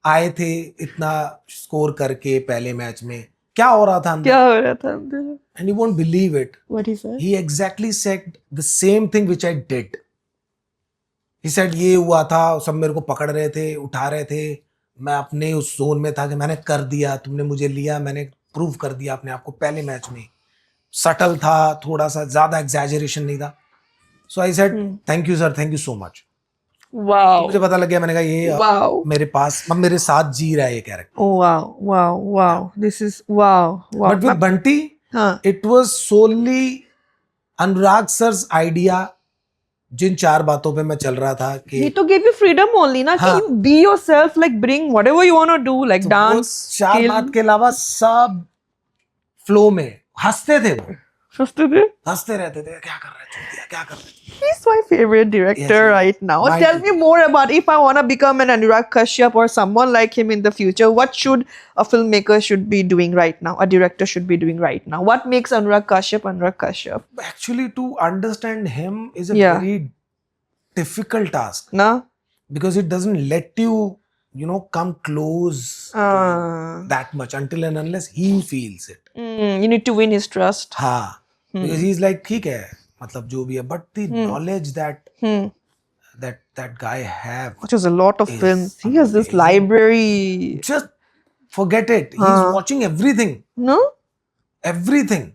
आए थे इतना स्कोर करके पहले मैच में, क्या हो रहा था अंदर? And you won't believe it. What he said? He exactly said the same thing which I did. He said ये हुआ था, सब मेरे को पकड़ रहे थे, उठा रहे थे, मैं अपने उस जोन में था कि मैंने कर दिया, तुमने मुझे लिया, मैंने प्रूव कर दिया अपने आप को पहले मैच में। सटल था, थोड़ा सा ज्यादा एग्जैजरेशन नहीं था। So I said thank you sir, thank you so much. Wow. मुझे पता लग गया, मैंने कहा ये मेरे पास, अब मेरे साथ जी रहा है ये character. Wow. This is wow. But with Bunty, it was solely Anurag sir's idea। जिन 4 बातों पे मैं चल रहा था कि he to give you freedom only ना, कि you be yourself, like bring whatever you want to do, like dance, 4 बात के अलावा सब फ्लो में हंसते थे, वो हंसते रहते थे, क्या कर रहे हैं, क्या कर रहे हैं। He's my favorite director right now. Tell me more about, if I want to become an Anurag Kashyap or someone like him in the future, what should a filmmaker should be doing right now, a director should be doing right now? What makes Anurag Kashyap? Actually, to understand him is a very difficult task. No? Because it doesn't let you, come close to that much until and unless he feels it. You need to win his trust. हाँ, because he's like, ठीक है, मतलब जो भी है, but the knowledge that guy have, which is a lot of films. He has this library. Just forget it. He's watching everything. No? Everything.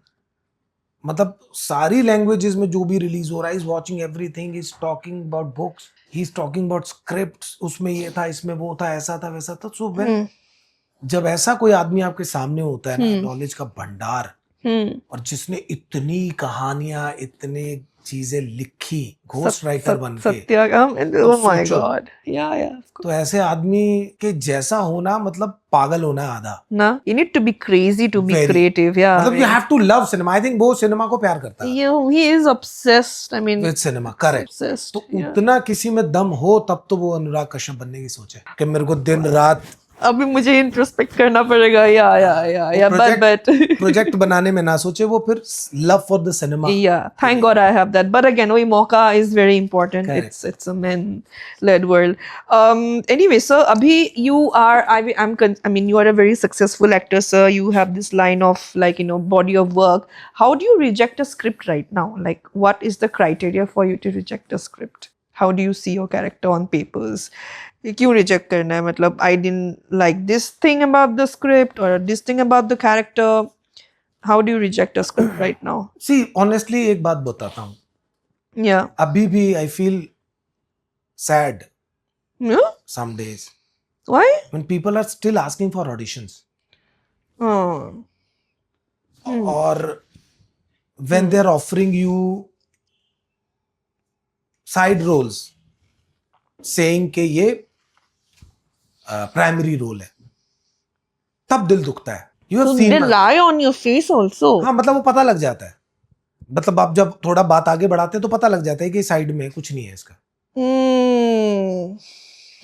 मतलब सारी languages में जो भी release हो रहा है, he's watching everything. He's talking about books. He's talking about scripts. उसमें ये था, इसमें वो था, ऐसा था, वैसा था. So when जब ऐसा कोई आदमी आपके सामने होता है ना, नॉलेज का भंडार, और जिसने इतनी कहानियां, इतने चीजें लिखी, घोस्ट राइटर बन के, सत्याग्रह, oh my god, yeah. तो ऐसे आदमी के जैसा होना मतलब पागल होना आधा ना। You need to be crazy to be creative, yeah. मतलब you have to love cinema. I think वो सिनेमा को प्यार करता है। He is obsessed. I mean, with cinema, correct. Obsessed. तो उतना किसी में दम हो तब तो वो अनुराग कश्यप बनने की सोचे कि मेरे को दिन रात अभी मुझे इंट्रोस्पेक्ट करना पड़ेगा। या बट प्रोजेक्ट बनाने में ना सोचे, वो फिर love for the cinema. Thank God I have that, but again वही मौका is very important. It's a man led world. Anyway sir, अभी you are I mean you are a very successful actor sir. You have this line of like body of work. How do you reject a script right now? Like what is the criteria for you to reject a script? How do you see your character on papers? क्यों reject करना है? मतलब I didn't like this thing about the script और this thing about the character. How do you reject a script right now? See honestly एक बात बताता हूँ, अभी भी I feel sad some days. Why? When people are still asking for auditions. Or when they're offering you side roles, saying कि ये primary role है, तब दिल दुखता है। You have seen they lie on your face also. हाँ, मतलब वो पता लग जाता है। मतलब आप जब थोड़ा बात आगे बढ़ाते हैं तो पता लग जाता है कि साइड में कुछ नहीं है इसका।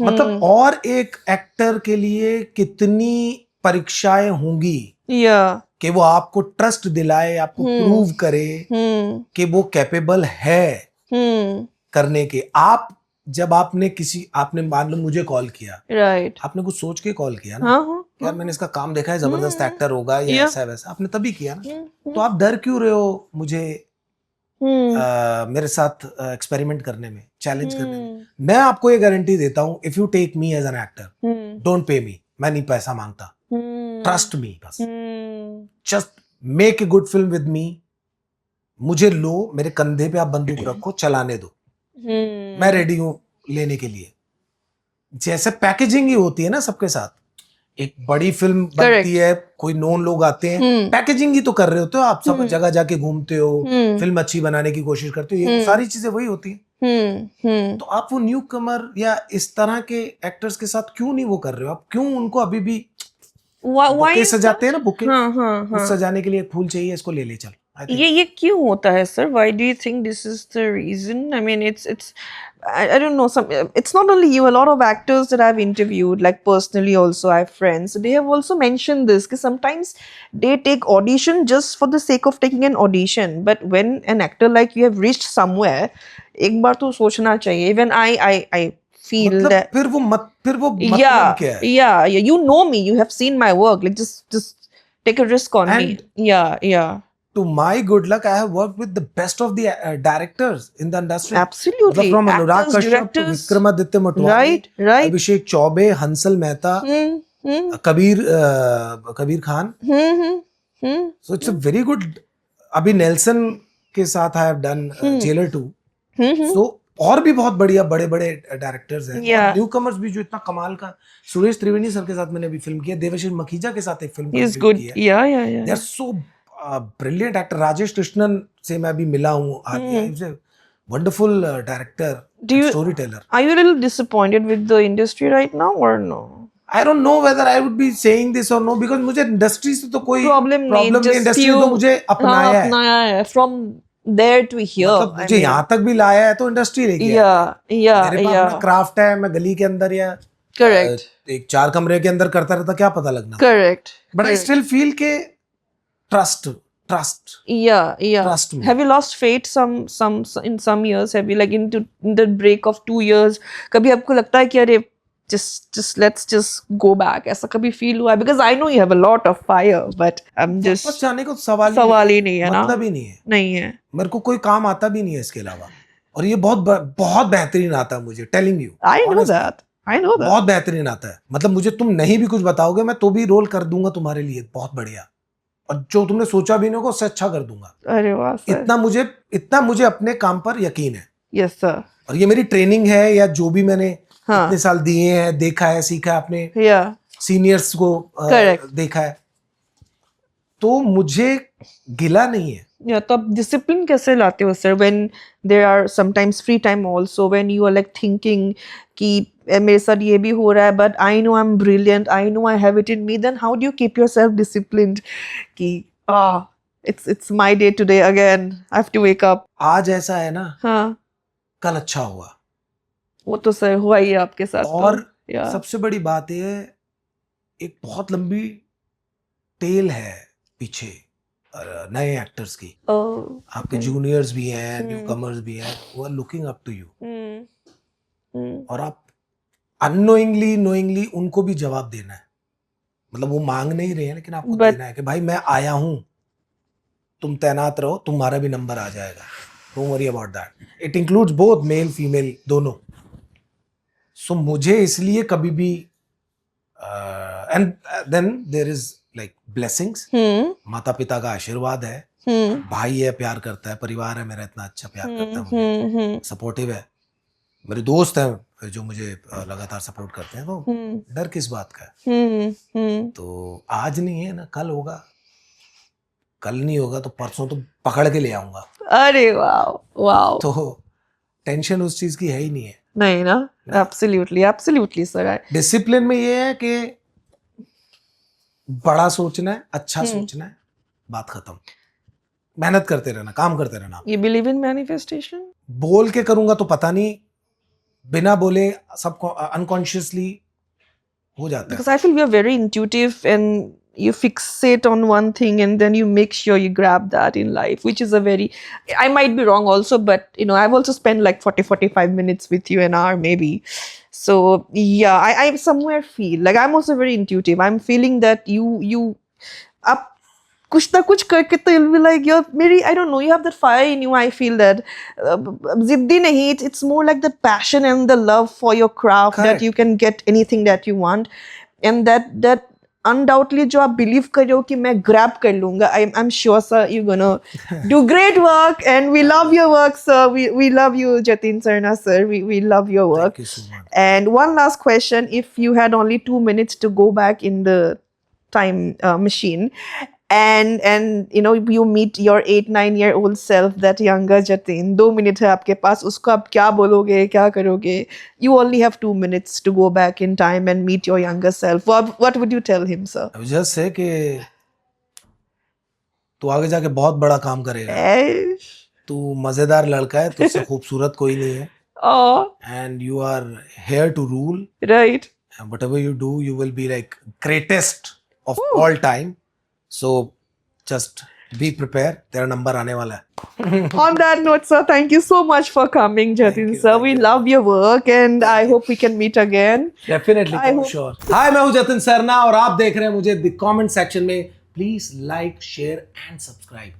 मतलब और एक एक्टर के लिए कितनी परीक्षाएं होंगी कि वो आपको ट्रस्ट दिलाए, आपको प्रूव करे कि वो कैपेबल है करने के। आप जब आपने मान लो मुझे कॉल किया, राइट, आपने कुछ सोच के कॉल किया ना, हाँ, यार मैंने इसका काम देखा है, जबरदस्त एक्टर होगा या Yeah. ऐसा वैसा, आपने तभी किया ना। तो आप डर क्यों रहे हो मुझे मेरे साथ एक्सपेरिमेंट करने में, चैलेंज करने में? मैं आपको ये गारंटी देता हूँ, if you take me as an actor, don't pay me, मैं नहीं पैसा मांगता, ट्रस्ट मी, बस just make a good film with me, मुझे लो, मेरे कंधे पे आप बंदूक रखो, चलाने दो, मैं रेडी हूं लेने के लिए। जैसे पैकेजिंग ही होती है ना सबके साथ, एक बड़ी फिल्म बनती है, कोई नोन लोग आते हैं, पैकेजिंग ही तो कर रहे होते हो आप, सब जगह जाके घूमते हो, फिल्म अच्छी बनाने की कोशिश करते हो, ये सारी चीजें वही होती हैं। तो आप वो न्यू कमर या इस तरह के एक्टर्स के साथ क्यों नहीं वो कर रहे हो? आप क्यों उनको अभी भी बुके सजाते हैं ना, बुके सजाने के लिए एक फूल चाहिए, इसको ले ले चल, ये क्यों होता है sir? Why do you think this is the reason? I mean, it's I don't know. It's not only you. A lot of actors that I've interviewed, like personally, also I have friends. They have also mentioned this because sometimes they take audition just for the sake of taking an audition. But when an actor like you have reached somewhere, एक बार तो सोचना चाहिए. Even I feel that. फिर वो मतलब क्या है? Yeah. You know me. You have seen my work. Like just take a risk on me. Yeah. To my good luck, I have worked with the best of the directors in the industry. Absolutely. From Anurag Kashyap to Vikramaditya Motwani, right. Abhishek Chaubey, Hansal Mehta, Kabir Khan. So it's a very good. अभी Nelson के साथ I have done Jailer 2. So और भी बहुत बढ़िया बड़े बड़े directors हैं, न्यू कमर्स भी जो इतना कमाल का। सुरेश त्रिवेणी सर के साथ मैंने अभी फिल्म किया, देवाशीष मखीजा के साथ एक फिल्म की है। Yeah. They are so brilliant actor. Rajesh Krishnan से मैं भी मिला हूँ, wonderful director, story teller. Are you a little disappointed with the industry right now or no? I don't know whether I would be saying this or no, because मुझे industry से तो कोई problem नहीं, इंडस्ट्री तो मुझे अपनाया है। From there to here, मतलब मुझे यहाँ तक भी लाया है तो इंडस्ट्री लेके मेरे पास अपना क्राफ्ट है, मैं गली के अंदर या एक 4 कमरे के अंदर करता रहता, क्या पता लगना। Correct, but I still feel के trust. Yeah. Trust me. Have you lost faith in some years? Have you like in the break of 2 years? कभी आपको लगता है कि अरे just let's just go back? ऐसा कभी feel हुआ है? Because I know you have a lot of fire, but I'm just वापस जाने को सवाल ही नहीं है ना, मतलब ही नहीं है। मेरे को कोई काम आता भी नहीं है इसके अलावा, और ये बहुत बेहतरीन आता है मुझे, telling you. I know that. बहुत बेहतरीन आता है, मतलब मुझे तुम नहीं भी कुछ बताओगे मैं तो भी रोल कर दूंगा तुम्हारे लिए, बहुत बढ़िया, और जो तुमने सोचा भी नहीं होगा उससे अच्छा कर दूंगा। अरे वाह सर। इतना मुझे अपने काम पर यकीन है। Yes sir. और ये मेरी ट्रेनिंग है या जो भी मैंने इतने साल दिए हैं, देखा है, सीखा है, अपने सीनियर्स को देखा है, तो मुझे गिला नहीं है। तो आप डिसिप्लिन कैसे लाते हो sir, when there are sometimes free time also, when you are like thinking कि मेरे साथ ये भी हो रहा है, but I know I am brilliant, I know I have it in me, then how do you keep yourself disciplined कि it's my day today again, I have to wake up. आज ऐसा है ना, हाँ, कल अच्छा हुआ, वो तो सर हुआ ही आपके साथ। और सबसे बड़ी बात ये, एक बहुत लंबी टेल है पीछे नए एक्टर्स की, आपके जूनियर्स भी हैं, न्यू कमर्स भी हैं, वो are looking up to you, और आप अननोइंगली नोइंगली उनको भी जवाब देना है, मतलब वो मांग नहीं रहे हैं लेकिन आपको देना है कि भाई मैं आया हूं, तुम तैनात रहो, तुम्हारा भी नंबर आ जाएगा, don't worry about that. It includes both male female दोनों। सो मुझे इसलिए कभी भी and then there is like blessings, माता पिता का आशीर्वाद है, भाई है प्यार करता है, परिवार है मेरा इतना अच्छा प्यार करता है, सपोर्टिव है, मेरे दोस्त हैं जो मुझे लगातार सपोर्ट करते हैं, तो डर किस बात का है। तो आज नहीं है ना, कल होगा, कल नहीं होगा तो परसों तो पकड़ के ले आऊंगा। अरे वाह, तो टेंशन उस चीज की है ही नहीं है। नहीं ना, एब्सोल्युटली सर। डिसिप्लिन में ये है कि बड़ा सोचना है, अच्छा सोचना है, बात खत्म, मेहनत करते रहना, काम करते रहना। You believe in manifestation? बोल के करूंगा तो पता नहीं, बिना बोले सबको अनकॉन्शियसली हो जाता है। Because I feel we are very intuitive and you fixate on one thing and then you make sure you grab that in life, which is a very, I might be wrong also, but you know, I've also spent like 40-45 minutes with you, an hour maybe. So yeah, I somewhere feel like I'm also very intuitive. I'm feeling that you up kuch na kuch karke to you'll be like, you're maybe, I don't know, you have that fire in you. I feel that ziddi nahi, it's more like the passion and the love for your craft. Correct. That you can get anything that you want, and that undoubtedly जो आप believe कर रहे हो कि मैं grab कर लूँगा, I'm sure sir you're gonna do great work, and we love your work sir. We love you Jatin Sarna sir. We love your work. Thank you so much. And one last question, if you had only 2 minutes to go back in the time machine and you know you meet your 8-9-year-old self, that younger Jatin, 2 minutes है आपके पास, उसको आप क्या बोलोगे, क्या करोगे? You only have 2 minutes to go back in time and meet your younger self. What would you tell him, sir? I would just say कि तू आगे जाके बहुत बड़ा काम करेगा. तू मजेदार लड़का है, तुझसे खूबसूरत कोई नहीं है. And you are here to rule. Right. And whatever you do, you will be like greatest of all time. So just be prepared. तेरा नंबर आने वाला है. On that note, sir, thank you so much for coming, Jatin sir. We love your work, and I hope we can meet again. Definitely, for sure. Hi, मैं हूँ जतिन सरना और आप देख रहे हैं मुझे the comment section में. Please like, share and subscribe.